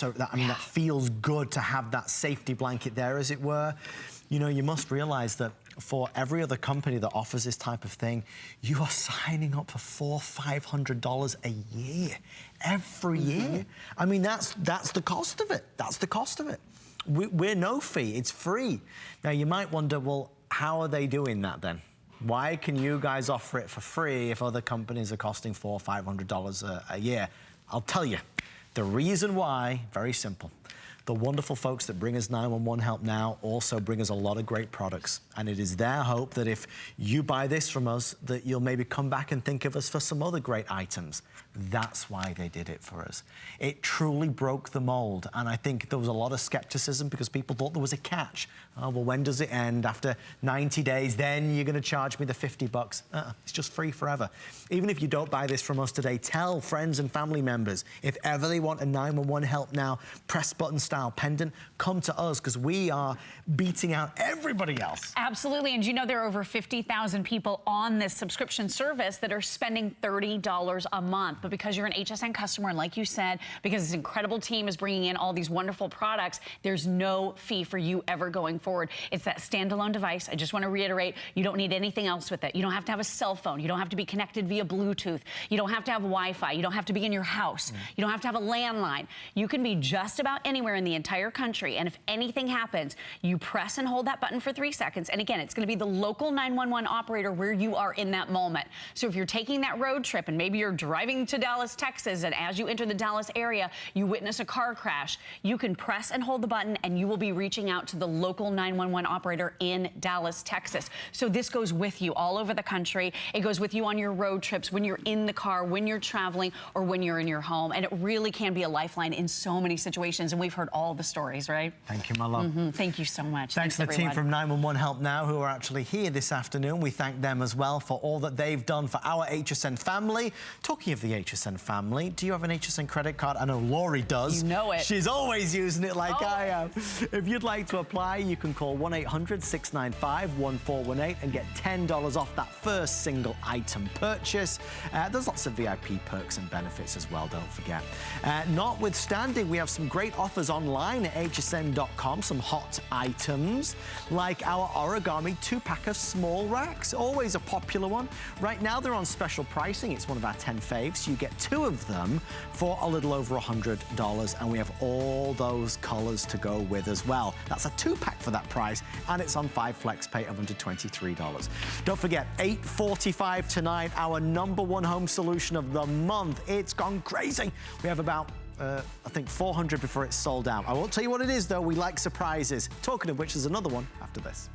feels good to have that safety blanket there, as it were. You know, you must realize that for every other company that offers this type of thing, you are signing up for $400-500 a year, every year. I mean, that's the cost of it. That's the cost of it. We're no fee, it's free. Now, you might wonder, well, how are they doing that then? Why can you guys offer it for free if other companies are costing $400-500 a year? I'll tell you, the reason why, very simple. The wonderful folks that bring us 911 Help Now also bring us a lot of great products. And it is their hope that if you buy this from us, that you'll maybe come back and think of us for some other great items. That's why they did it for us. It truly broke the mold. And I think there was a lot of skepticism because people thought there was a catch. Oh, well, when does it end? After 90 days, then you're going to charge me the $50. It's just free forever. Even if you don't buy this from us today, tell friends and family members. If ever they want a 911 Help Now press button style pendant, come to us, because we are beating out everybody else. Absolutely. And you know, there are over 50,000 people on this subscription service that are spending $30 a month. but because you're an HSN customer, and like you said, because this incredible team is bringing in all these wonderful products, there's no fee for you ever going forward. It's that standalone device. I just want to reiterate, you don't need anything else with it. You don't have to have a cell phone. You don't have to be connected via Bluetooth. You don't have to have Wi-Fi. You don't have to be in your house. You don't have to have a landline. You can be just about anywhere in the entire country, and if anything happens, you press and hold that button for 3 seconds, and again, it's going to be the local 911 operator where you are in that moment. So if you're taking that road trip and maybe you're driving to Dallas, Texas, and as you enter the Dallas area, you witness a car crash, you can press and hold the button and you will be reaching out to the local 911 operator in Dallas, Texas. So this goes with you all over the country. It goes with you on your road trips, when you're in the car, when you're traveling, or when you're in your home. And it really can be a lifeline in so many situations. And we've heard all the stories, right? Thank you, my love. Thank you so much. Thanks to the everyone. team from 911 Help Now who are actually here this afternoon. We thank them as well for all that they've done for our HSN family. Talking of the HSN family, do you have an HSN credit card? I know Lori does. You know it. She's always using it like I am. If you'd like to apply, you can call 1-800-695-1418 and get $10 off that first single item purchase. There's lots of VIP perks and benefits as well, don't forget. Notwithstanding, we have some great offers online at hsn.com, some hot items like our origami 2-pack of small racks, always a popular one. Right now they're on special pricing. It's one of our 10 faves. You get 2 of them for a little over $100, and we have all those colors to go with as well. That's a 2-pack for that price, and it's on 5 flex pay of under $23. Don't forget, 8:45 tonight, our #1 home solution of the month. It's gone crazy. We have about I think 400 before it's sold out. I won't tell you what it is, though. We like surprises. Talking of which, there's another one after this.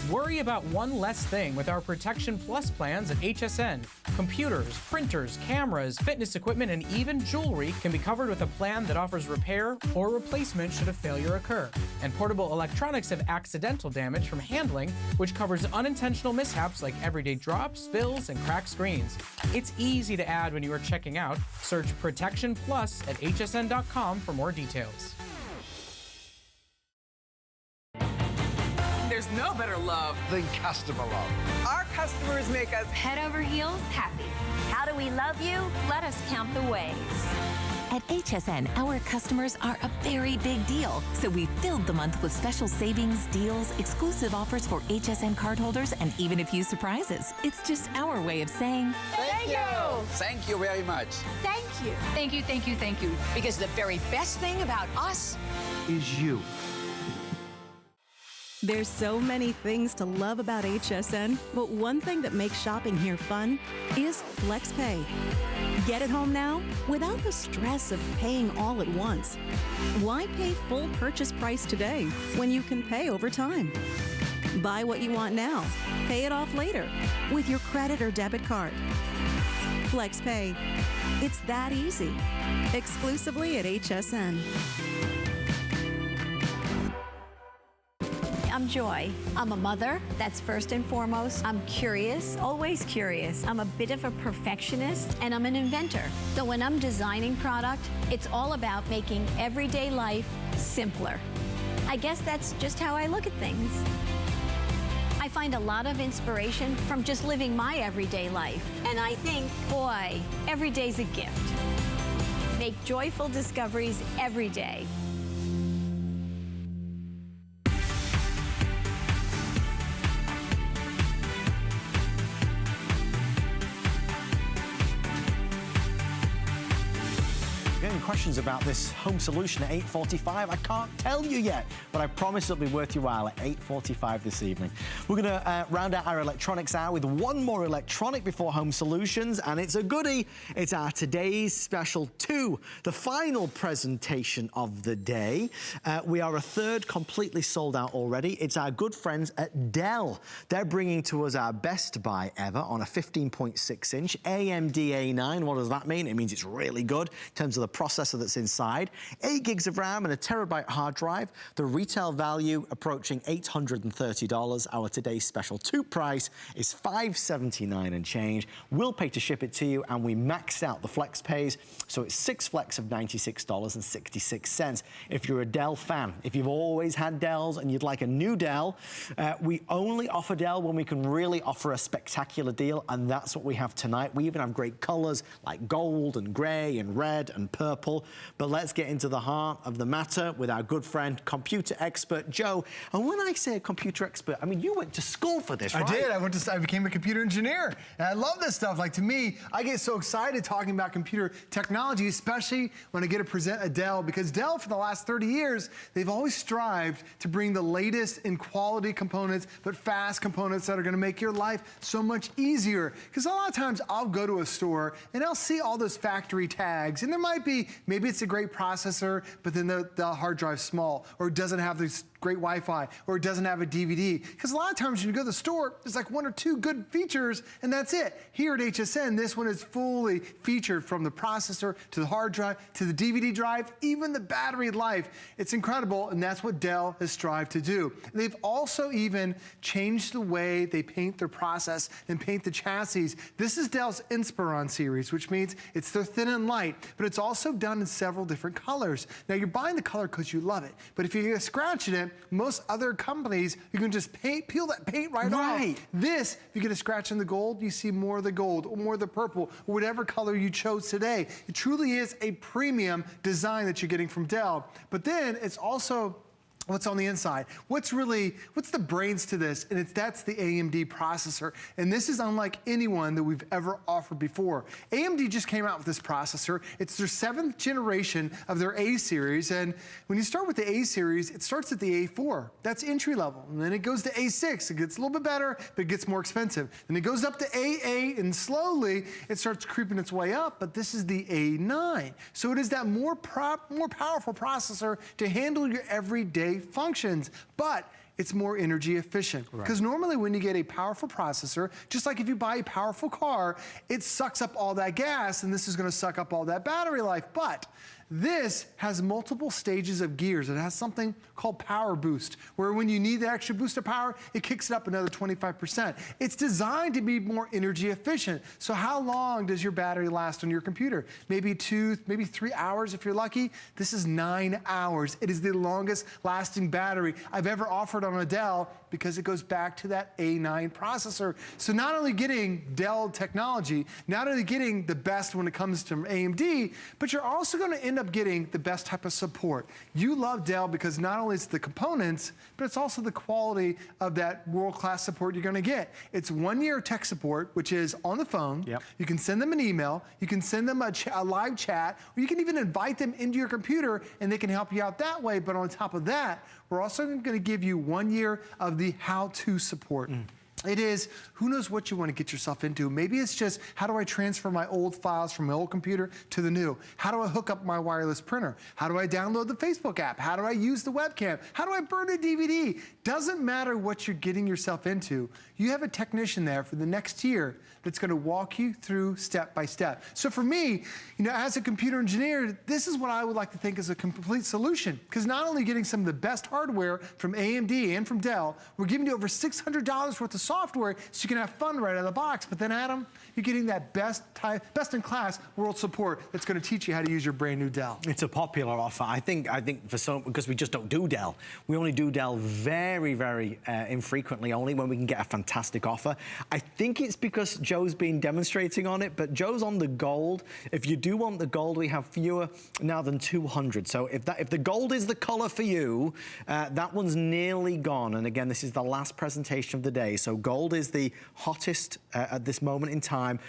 Worry about one less thing with our Protection Plus plans at HSN. Computers, printers, cameras, fitness equipment, and even jewelry can be covered with a plan that offers repair or replacement should a failure occur. And portable electronics have accidental damage from handling, which covers unintentional mishaps like everyday drops, spills, and cracked screens. It's easy to add when you are checking out. Search Protection Plus at hsn.com for more details. There's no better love than customer love. Our customers make us head over heels happy. How do we love you? Let us count the ways. At HSN, our customers are a very big deal, so we filled the month with special savings, deals, exclusive offers for HSN cardholders, and even a few surprises. It's just our way of saying thank you. Thank you very much. Thank you. Thank you, thank you, thank you. Because the very best thing about us is you. There's so many things to love about HSN, but one thing that makes shopping here fun is FlexPay. Get it home now without the stress of paying all at once. Why pay full purchase price today when you can pay over time? Buy what you want now, pay it off later with your credit or debit card. FlexPay. It's that easy. Exclusively at HSN. I'm Joy. I'm a mother, that's first and foremost. I'm curious, always curious. I'm a bit of a perfectionist, and I'm an inventor. So when I'm designing product, it's all about making everyday life simpler. I guess that's just how I look at things. I find a lot of inspiration from just living my everyday life. And I think, boy, every day's a gift. Make joyful discoveries every day. Questions about this home solution at 8:45. I can't tell you yet, but I promise it'll be worth your while at 8:45 this evening. We're going to round out our electronics hour with one more electronic before home solutions, and it's a goodie. It's our today's special 2, the final presentation of the day. We are a third completely sold out already. It's our good friends at Dell. They're bringing to us our best buy ever on a 15.6-inch AMD A9. What does that mean? It means it's really good in terms of the processor processor that's inside, 8 gigs of RAM and a terabyte hard drive. The retail value approaching $830. Our today's special 2 price is $579 and change. We'll pay to ship it to you, and we maxed out the flex pays, so it's 6 flex of $96.66. If you're a Dell fan, if you've always had Dells and you'd like a new Dell, we only offer Dell when we can really offer a spectacular deal, and that's what we have tonight. We even have great colors like gold and gray and red and purple. But let's get into the heart of the matter with our good friend, computer expert Joe. And when I say a computer expert, I mean, you went to school for this, right? I did. I became a computer engineer. And I love this stuff. Like, to me, I get so excited talking about computer technology, especially when I get to present a Dell, because Dell, for the last 30 years, they've always strived to bring the latest in quality components, but fast components that are going to make your life so much easier. Because a lot of times I'll go to a store and I'll see all those factory tags, and there might be, maybe it's a great processor, but then the hard drive's small, or it doesn't have this great Wi-Fi, or it doesn't have a DVD. Because a lot of times when you go to the store, there's like 1 or 2 good features, and that's it. Here at HSN, this one is fully featured, from the processor to the hard drive to the DVD drive, even the battery life. It's incredible, and that's what Dell has strived to do. And they've also even changed the way they paint their process and paint the chassis. This is Dell's Inspiron series, which means it's their thin and light, but it's also done in several different colors. Now, you're buying the color because you love it, but if you get scratching it, most other companies, you can just peel that paint right off. This, if you get a scratch in the gold, you see more of the gold or more of the purple, or whatever color you chose today. It truly is a premium design that you're getting from Dell. But then it's also what's on the inside. What's the brains to this? And that's the AMD processor. And this is unlike anyone that we've ever offered before. AMD just came out with this processor. It's their 7th generation of their A series. And when you start with the A series, it starts at the A4. That's entry level. And then it goes to A6. It gets a little bit better, but it gets more expensive. And it goes up to AA, and slowly it starts creeping its way up. But this is the A9. So it is that more powerful processor to handle your everyday functions, but it's more energy efficient. Because normally when you get a powerful processor, just like if you buy a powerful car, it sucks up all that gas, and this is going to suck up all that battery life. But this has multiple stages of gears. It has something called power boost, where when you need the extra boost of power, it kicks it up another 25%. It's designed to be more energy efficient. So how long does your battery last on your computer? Maybe 2, maybe 3 hours if you're lucky. This is 9 hours. It is the longest lasting battery I've ever offered on a Dell, because it goes back to that A9 processor. So not only getting Dell technology, not only getting the best when it comes to AMD, but you're also going to end up getting the best type of support. You love Dell because not only is the components, but it's also the quality of that world-class support you're going to get. It's 1-year tech support, which is on the phone. You can send them an email, you can send them a live chat, or you can even invite them into your computer and they can help you out that way. But on top of that, we're also going to give you 1 year of the how-to support. It is, who knows what you want to get yourself into. Maybe it's just, how do I transfer my old files from my old computer to the new? How do I hook up my wireless printer? How do I download the Facebook app? How do I use the webcam? How do I burn a DVD? Doesn't matter what you're getting yourself into. You have a technician there for the next year that's going to walk you through step by step. So for me, as a computer engineer, this is what I would like to think is a complete solution. Because not only getting some of the best hardware from AMD and from Dell, we're giving you over $600 worth of software so you can have fun right out of the box. But then, Adam, you're getting that best-in-class world support that's going to teach you how to use your brand new Dell. It's a popular offer. I think for some, because we just don't do Dell. We only do Dell very, very infrequently, only when we can get a fantastic offer. I think it's because Joe's been demonstrating on it, but Joe's on the gold. If you do want the gold, we have fewer now than 200. So if the gold is the color for you, that one's nearly gone. And again, this is the last presentation of the day. So gold is the hottest at this moment in time.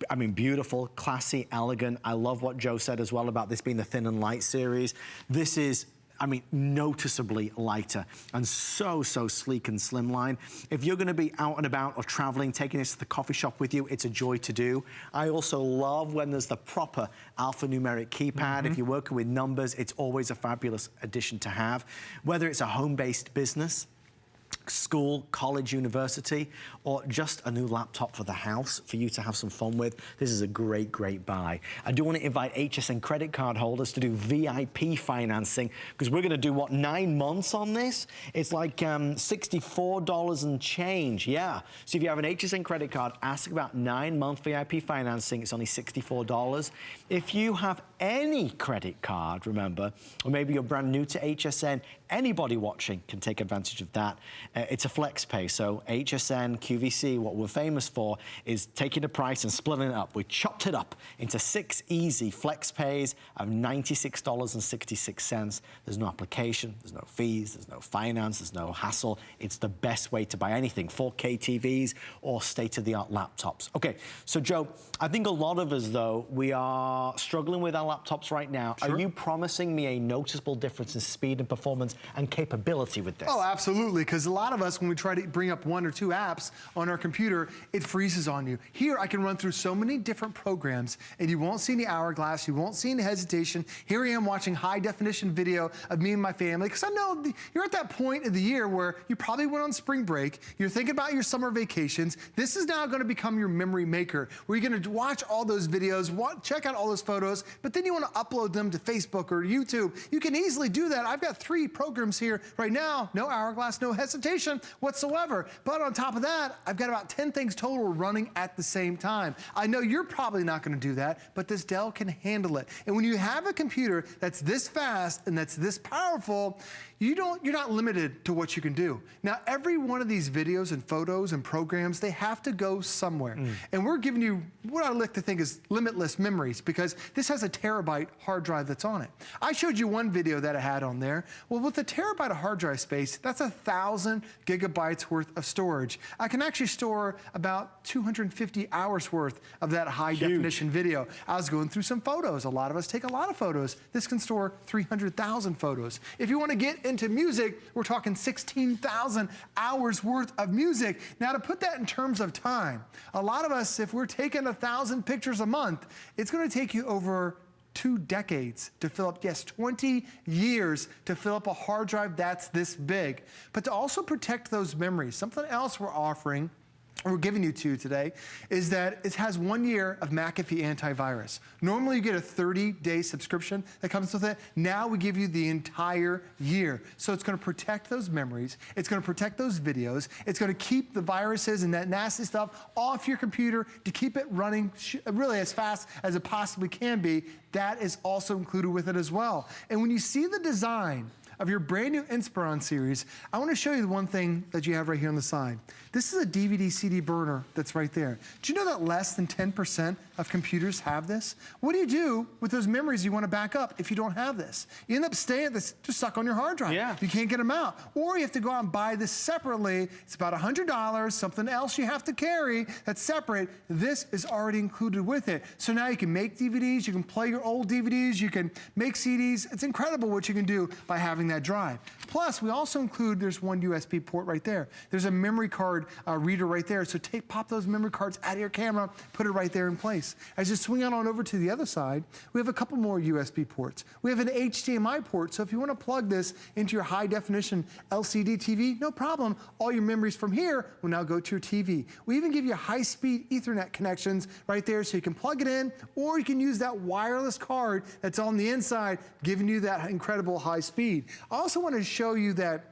I mean, beautiful, classy, elegant. I love what Joe said as well about this being the thin and light series. This is, I mean, noticeably lighter and so sleek and slimline. If you're going to be out and about or traveling, taking this to the coffee shop with you, it's a joy to do. I also love when there's the proper alphanumeric keypad. If you're working with numbers, it's always a fabulous addition to have. Whether it's a home-based business, school, college, university, or just a new laptop for the house for you to have some fun with, this is a great, great buy. I do want to invite HSN credit card holders to do VIP financing, because we're going to do, what, 9 months on this? It's like $64 and change, yeah. So if you have an HSN credit card, ask about 9-month VIP financing. It's only $64. If you have any credit card, remember, or maybe you're brand new to HSN, anybody watching can take advantage of that. It's a flex pay, so HSN, QVC, what we're famous for is taking the price and splitting it up. We chopped it up into 6 easy flex pays of $96.66. There's no application, there's no fees, there's no finance, there's no hassle. It's the best way to buy anything, 4K TVs or state-of-the-art laptops. Okay, so Joe, I think a lot of us, though, we are struggling with our laptops right now. Sure. Are you promising me a noticeable difference in speed and performance and capability with this? Oh, absolutely, because a lot of us, when we try to bring up 1 or 2 apps on our computer, it freezes on you. Here, I can run through so many different programs, and you won't see any hourglass, you won't see any hesitation. Here I am watching high-definition video of me and my family, because I know you're at that point of the year where you probably went on spring break, you're thinking about your summer vacations. This is now going to become your memory maker, where you're going to watch all those videos, check out all those photos, but then you want to upload them to Facebook or YouTube. You can easily do that. I've got 3 programs here right now, no hourglass, no hesitation whatsoever. But on top of that, I've got about 10 things total running at the same time. I know you're probably not going to do that, but this Dell can handle it. And when you have a computer that's this fast and that's this powerful, you're not limited to what you can do. Now, every one of these videos and photos and programs, they have to go somewhere. And we're giving you what I like to think is limitless memories, because this has a terabyte hard drive that's on it. I showed you one video that I had on there. Well, with a terabyte of hard drive space, that's 1,000 gigabytes worth of storage. I can actually store about 250 hours worth of that high definition video. I was going through some photos. A lot of us take a lot of photos. This can store 300,000 photos. If you want to get into music, we're talking 16,000 hours worth of music. Now, to put that in terms of time, a lot of us, if we're taking 1,000 pictures a month, it's going to take you over 2 decades to fill up, yes, 20 years to fill up a hard drive that's this big. But to also protect those memories, something else we're offering, we're giving you today, is that it has 1 year of McAfee antivirus. Normally you get a 30-day subscription that comes with it. Now we give you the entire year. So it's going to protect those memories. It's going to protect those videos. It's going to keep the viruses and that nasty stuff off your computer to keep it running really as fast as it possibly can be. That is also included with it as well. And when you see the design of your brand new Inspiron series, I want to show you the one thing that you have right here on the side. This is a DVD CD burner that's right there. Do you know that less than 10% of computers have this? What do you do with those memories you want to back up if you don't have this? You end up staying just stuck on your hard drive. Yeah. You can't get them out. Or you have to go out and buy this separately. It's about $100, something else you have to carry that's separate. This is already included with it. So now you can make DVDs, you can play your old DVDs, you can make CDs. It's incredible what you can do by having that drive. Plus, we also include, there's one USB port right there. There's a memory card reader right there. So pop those memory cards out of your camera, put it right there in place. As you swing on over to the other side, we have a couple more USB ports. We have an HDMI port, so if you want to plug this into your high definition LCD TV, no problem. All your memories from here will now go to your TV. We even give you high speed Ethernet connections right there, so you can plug it in, or you can use that wireless card that's on the inside, giving you that incredible high speed. I also want to show you that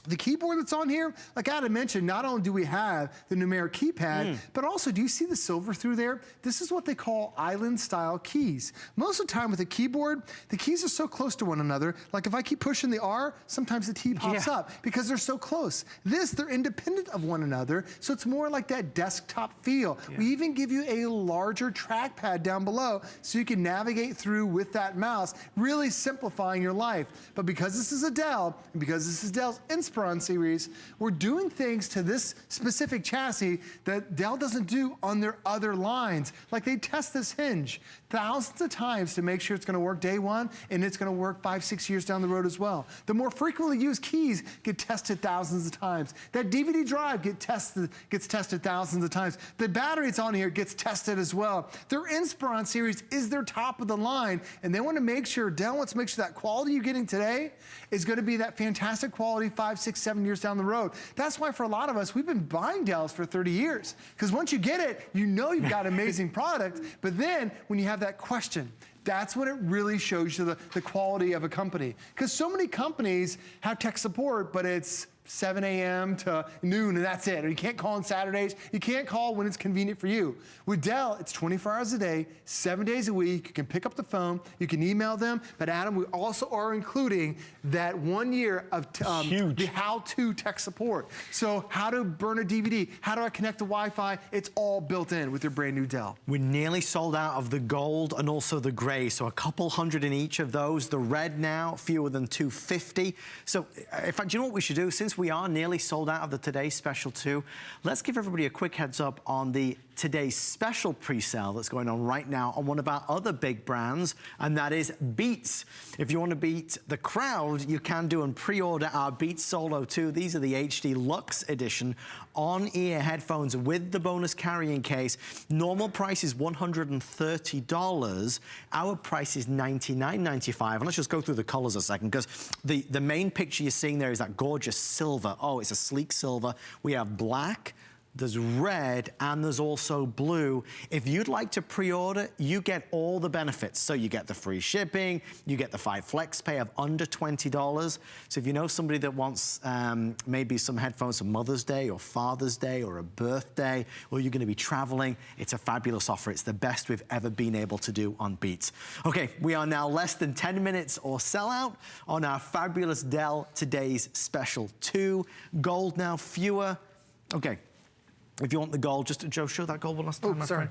the keyboard that's on here, like I had mentioned, not only do we have the numeric keypad, but also, do you see the silver through there? This is what they call island-style keys. Most of the time with a keyboard, the keys are so close to one another, like if I keep pushing the R, sometimes the T pops up because they're so close. They're independent of one another, so it's more like that desktop feel. We even give you a larger trackpad down below so you can navigate through with that mouse, really simplifying your life. But because this is a Dell, and because this is Dell's Inspiron series, we're doing things to this specific chassis that Dell doesn't do on their other lines. Like, they test this hinge thousands of times to make sure it's going to work day one, and it's going to work 5-6 years down the road as well. The more frequently used keys get tested thousands of times. That DVD drive gets tested thousands of times. The battery it's on here gets tested as well. Their Inspiron series is their top of the line, and they want to make sure, Dell wants to make sure that quality you're getting today is going to be that fantastic quality 5-6 6, 7 years down the road. That's why for a lot of us, we've been buying Dells for 30 years. Because once you get it, you know you've got amazing product. But then when you have that question, that's when it really shows you the quality of a company. Because so many companies have tech support, but it's 7 a.m. to noon, and that's it. Or you can't call on Saturdays. You can't call when it's convenient for you. With Dell, it's 24 hours a day, 7 days a week. You can pick up the phone. You can email them. But Adam, we also are including that 1 year of the how-to tech support. So how to burn a DVD, how do I connect to Wi-Fi? It's all built in with your brand new Dell. We're nearly sold out of the gold and also the gray, so a couple hundred in each of those. The red now, fewer than 250. So in fact, you know what we should do? Since we are nearly sold out of the Today's Special 2, let's give everybody a quick heads up on the Today's Special pre-sale that's going on right now on one of our other big brands, and that is Beats. If you want to beat the crowd, you can do and pre-order our Beats Solo 2. These are the HD Luxe Edition on-ear headphones with the bonus carrying case. Normal price is $130. Our price is $99.95. And let's just go through the colors a second, because the main picture you're seeing there is that gorgeous silver. Oh, it's a sleek silver. We have black, there's red, and there's also blue. If you'd like to pre-order, you get all the benefits. So you get the free shipping, you get the 5 flex pay of under $20. So if you know somebody that wants maybe some headphones for Mother's Day or Father's Day or a birthday, or you're gonna be traveling, it's a fabulous offer. It's the best we've ever been able to do on Beats. Okay, we are now less than 10 minutes or sellout on our fabulous Dell Today's Special 2. Gold now, fewer. Okay. If you want the gold, just Joe, show that gold one last time, my friend.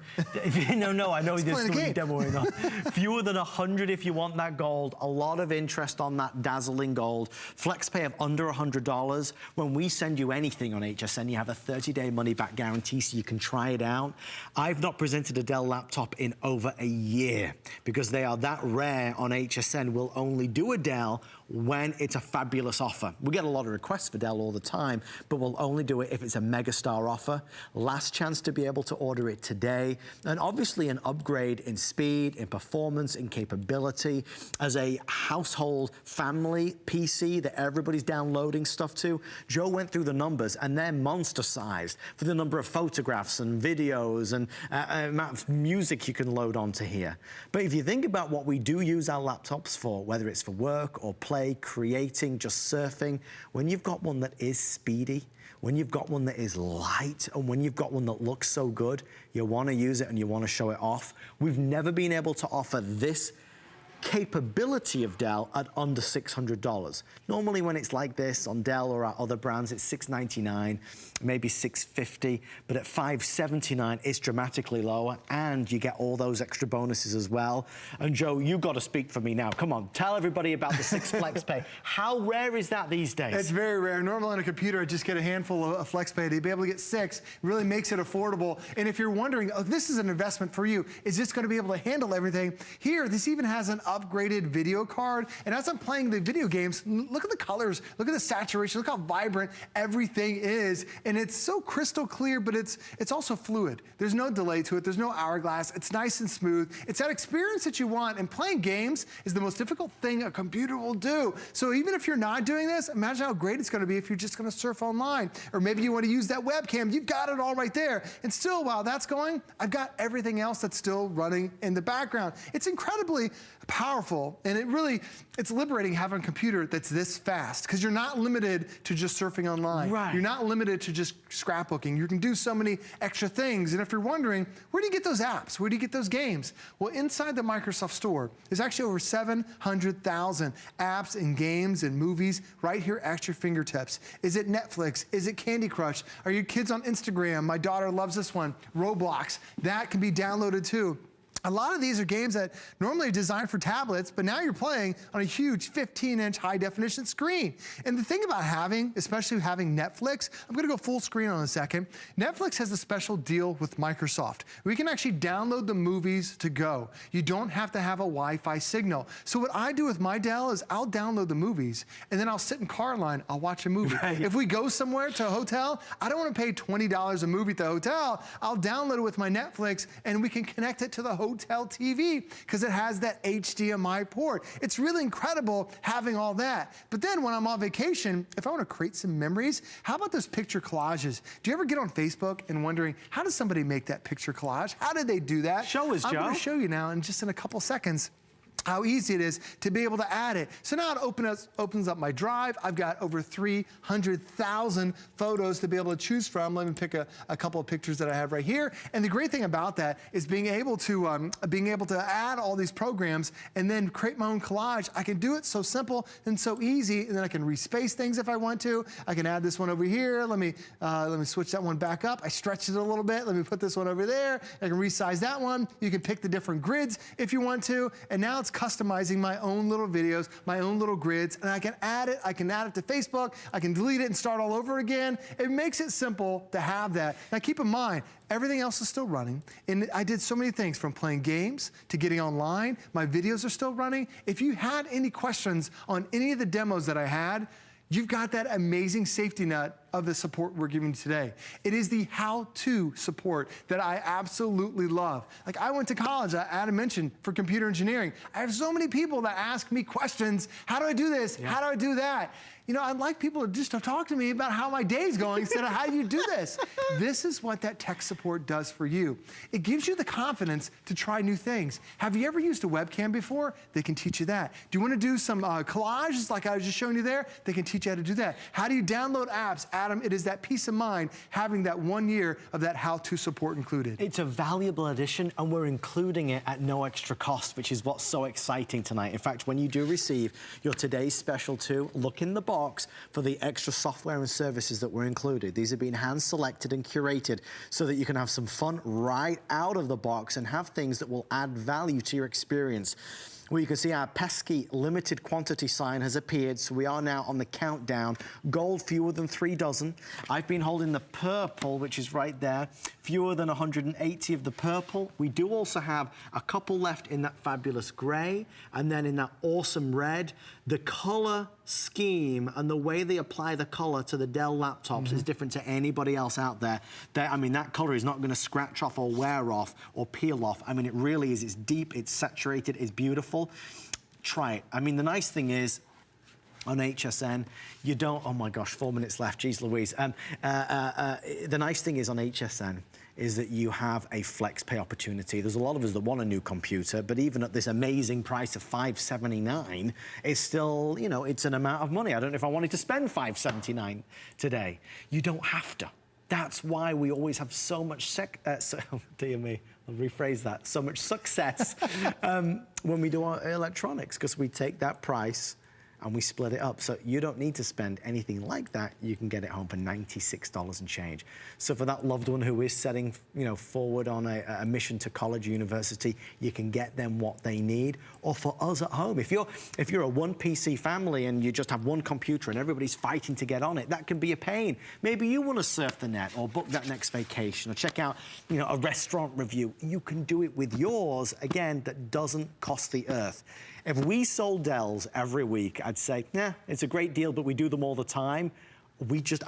No, I know there's still demoing on. Fewer than 100 if you want that gold. A lot of interest on that dazzling gold. Flex pay of under $100. When we send you anything on HSN, you have a 30-day money-back guarantee, so you can try it out. I've not presented a Dell laptop in over a year because they are that rare on HSN. We'll only do a Dell when it's a fabulous offer. We get a lot of requests for Dell all the time, but we'll only do it if it's a megastar offer. Last chance to be able to order it today. And obviously an upgrade in speed, in performance, in capability. As a household family PC that everybody's downloading stuff to, Joe went through the numbers and they're monster sized for the number of photographs and videos and amount of music you can load onto here. But if you think about what we do use our laptops for, whether it's for work or play, creating, just surfing, when you've got one that is speedy, when you've got one that is light, and when you've got one that looks so good, you want to use it and you want to show it off. We've never been able to offer this capability of Dell at under $600. Normally when it's like this on Dell or our other brands, it's $699, maybe $650, but at $579, it's dramatically lower, and you get all those extra bonuses as well. And Joe, you've got to speak for me now. Come on, tell everybody about the 6 flex pay. How rare is that these days? It's very rare. Normally on a computer, I just get a handful of flex pay. To be able to get 6 really makes it affordable. And if you're wondering, oh, this is an investment for you, is this going to be able to handle everything? Here, this even has an upgraded video card. And as I'm playing the video games, look at the colors, look at the saturation, look how vibrant everything is. And it's so crystal clear, but it's also fluid. There's no delay to it. There's no hourglass. It's nice and smooth. It's that experience that you want. And playing games is the most difficult thing a computer will do. So even if you're not doing this, imagine how great it's going to be if you're just going to surf online. Or maybe you want to use that webcam. You've got it all right there. And still, while that's going, I've got everything else that's still running in the background. It's incredibly powerful, and it's liberating having a computer that's this fast, because you're not limited to just surfing online. Right. You're not limited to just scrapbooking. You can do so many extra things. And if you're wondering, where do you get those apps? Where do you get those games? Well, inside the Microsoft Store, there's actually over 700,000 apps and games and movies right here at your fingertips. Is it Netflix? Is it Candy Crush? Are your kids on Instagram? My daughter loves this one, Roblox. That can be downloaded too. A lot of these are games that normally are designed for tablets, but now you're playing on a huge 15-inch high-definition screen. And the thing about especially having Netflix, I'm gonna go full screen on a second. Netflix has a special deal with Microsoft. We can actually download the movies to go. You don't have to have a Wi-Fi signal. So what I do with my Dell is I'll download the movies, and then I'll sit in car line, I'll watch a movie. Right. If we go somewhere to a hotel, I don't wanna pay $20 a movie at the hotel. I'll download it with my Netflix, and we can connect it to the hotel hotel TV because it has that HDMI port. It's really incredible having all that. But then when I'm on vacation, if I want to create some memories, how about those picture collages? Do you ever get on Facebook and wondering, how does somebody make that picture collage? How did they do that? Show us, Joe. I'm going to show you now in just in a couple seconds how easy it is to be able to add it. So now it opens up my drive. I've got over 300,000 photos to be able to choose from. Let me pick a couple of pictures that I have right here. And the great thing about that is being able to add all these programs and then create my own collage. I can do it so simple and so easy, and then I can respace things if I want to. I can add this one over here. Let me switch that one back up. I stretched it a little bit. Let me put this one over there. I can resize that one. You can pick the different grids if you want to. And now it's customizing my own little videos, my own little grids, and I can add it. I can add it to Facebook. I can delete it and start all over again. It makes it simple to have that. Now keep in mind, everything else is still running. And I did so many things from playing games to getting online. My videos are still running. If you had any questions on any of the demos that I had, you've got that amazing safety net of the support we're giving today. It is the how-to support that I absolutely love. Like I went to college, Adam mentioned, for computer engineering. I have so many people that ask me questions. How do I do this? How do I do that? You know, I'd like people to just talk to me about how my day's going instead of how you do this. This is what that tech support does for you. It gives you the confidence to try new things. Have you ever used a webcam before? They can teach you that. Do you want to do some collages like I was just showing you there? They can teach you how to do that. How do you download apps? Adam, it is that peace of mind having that 1 year of that how-to support included. It's a valuable addition, and we're including it at no extra cost, which is what's so exciting tonight. In fact, when you do receive your today's special 2, look in the box for the extra software and services that were included. These have been hand-selected and curated so that you can have some fun right out of the box and have things that will add value to your experience. Well, you can see our pesky limited quantity sign has appeared, so we are now on the countdown. Gold, fewer than 3 dozen. I've been holding the purple, which is right there. Fewer than 180 of the purple. We do also have a couple left in that fabulous gray, and then in that awesome red. The color scheme and the way they apply the color to the Dell laptops is different to anybody else out there. I mean, that color is not going to scratch off or wear off or peel off. I mean, it really is. It's deep, it's saturated, it's beautiful. Try it. I mean, the nice thing is, on HSN, you don't, oh my gosh, 4 minutes left, geez Louise. The nice thing is on HSN is that you have a flex pay opportunity. There's a lot of us that want a new computer, but even at this amazing price of $579, it's still, you know, it's an amount of money. I don't know if I wanted to spend $579 today. You don't have to. That's why we always have so much dear me, I'll rephrase that, so much success when we do our electronics, because we take that price and we split it up. So you don't need to spend anything like that. You can get it home for $96 and change. So for that loved one who is setting, you know, forward on a mission to college or university, you can get them what they need. Or for us at home, if you're a one PC family and you just have one computer and everybody's fighting to get on it, that can be a pain. Maybe you want to surf the net or book that next vacation or check out, you know, a restaurant review. You can do it with yours, again, that doesn't cost the earth. If we sold Dells every week, I'd say, yeah, it's a great deal, but we do them all the time. We just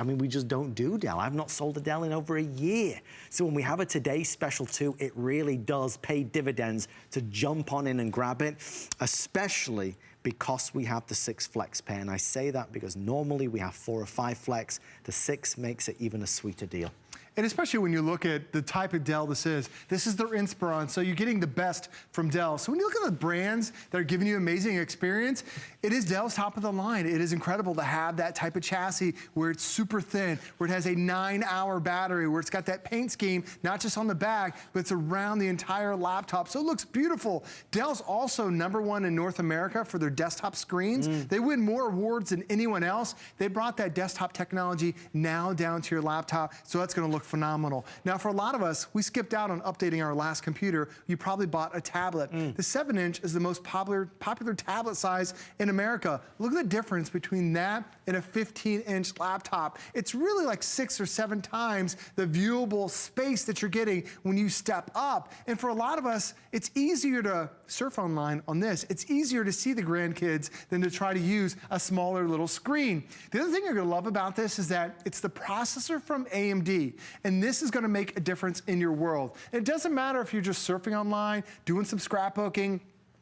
don't do Dell. I've not sold a Dell in over a year. So when we have a Today Special 2, it really does pay dividends to jump on in and grab it, especially because we have the 6 flex pay. And I say that because normally we have 4 or 5 flex. The 6 makes it even a sweeter deal. And especially when you look at the type of Dell this is their Inspiron, so you're getting the best from Dell. So when you look at the brands that are giving you amazing experience, it is Dell's top of the line. It is incredible to have that type of chassis where it's super thin, where it has a 9-hour battery, where it's got that paint scheme, not just on the back, but it's around the entire laptop. So it looks beautiful. Dell's also #1 in North America for their desktop screens. They win more awards than anyone else. They brought that desktop technology now down to your laptop, so that's going to look phenomenal. Now, for a lot of us, we skipped out on updating our last computer. You probably bought a tablet. The 7-inch is the most popular tablet size in America. Look at the difference between that and a 15-inch laptop. It's really like 6 or 7 times the viewable space that you're getting when you step up. And for a lot of us, it's easier to surf online on this. It's easier to see the grandkids than to try to use a smaller little screen. The other thing you're going to love about this is that it's the processor from AMD. And this is gonna make a difference in your world. And it doesn't matter if you're just surfing online, doing some scrapbooking,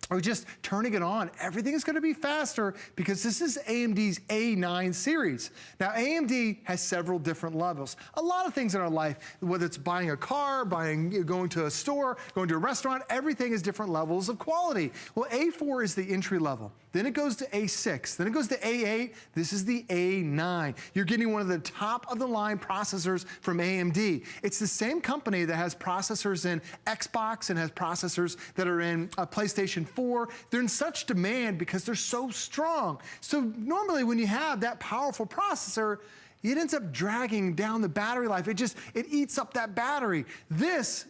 or just turning it on. Everything is gonna be faster because this is AMD's A9 series. Now, AMD has several different levels. A lot of things in our life, whether it's buying a car, going to a store, going to a restaurant, everything is different levels of quality. Well, A4 is the entry level. Then it goes to A6, then it goes to A8, this is the A9. You're getting one of the top of the line processors from AMD. It's the same company that has processors in Xbox and has processors that are in PlayStation 4. They're in such demand because they're so strong. So normally when you have that powerful processor, it ends up dragging down the battery life. It eats up that battery. This,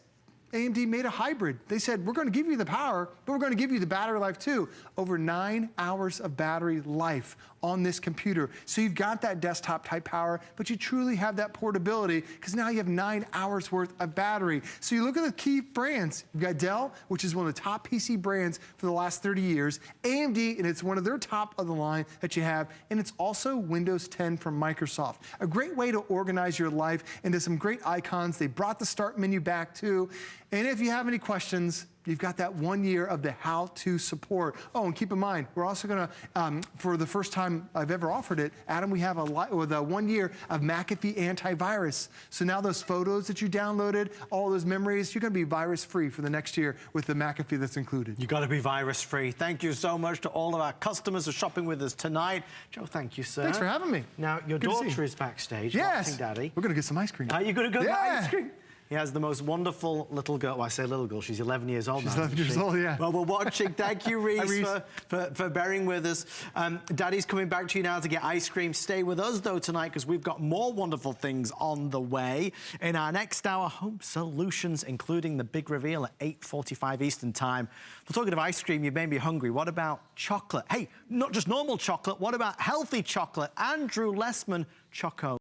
AMD made a hybrid. They said, we're gonna give you the power, but we're gonna give you the battery life too. Over 9 hours of battery life on this computer. So you've got that desktop type power, but you truly have that portability because now you have 9 hours worth of battery. So you look at the key brands. You've got Dell, which is one of the top PC brands for the last 30 years. AMD, and it's one of their top of the line that you have. And it's also Windows 10 from Microsoft. A great way to organize your life into some great icons. They brought the start menu back too. And if you have any questions, you've got that 1 year of the how-to support. Oh, and keep in mind, we're also gonna, for the first time I've ever offered it, Adam, we have with a 1 year of McAfee antivirus. So now those photos that you downloaded, all those memories, you're gonna be virus-free for the next year with the McAfee that's included. You gotta be virus-free. Thank you so much to all of our customers who are shopping with us tonight. Joe, thank you, sir. Thanks for having me. Now, your daughter is backstage watching Daddy. We're gonna get some ice cream. You're gonna go get ice cream? He has the most wonderful little girl. Well, I say little girl, she's 11 years old now. She's 11 years old, yeah. Well, we're watching. Thank you, Reese, Reese. for bearing with us. Daddy's coming back to you now to get ice cream. Stay with us, though, tonight, because we've got more wonderful things on the way. In our next hour, home solutions, including the big reveal at 8:45 Eastern Time. We're talking of ice cream, you made me hungry. What about chocolate? Hey, not just normal chocolate. What about healthy chocolate? Andrew Lessman, Choco.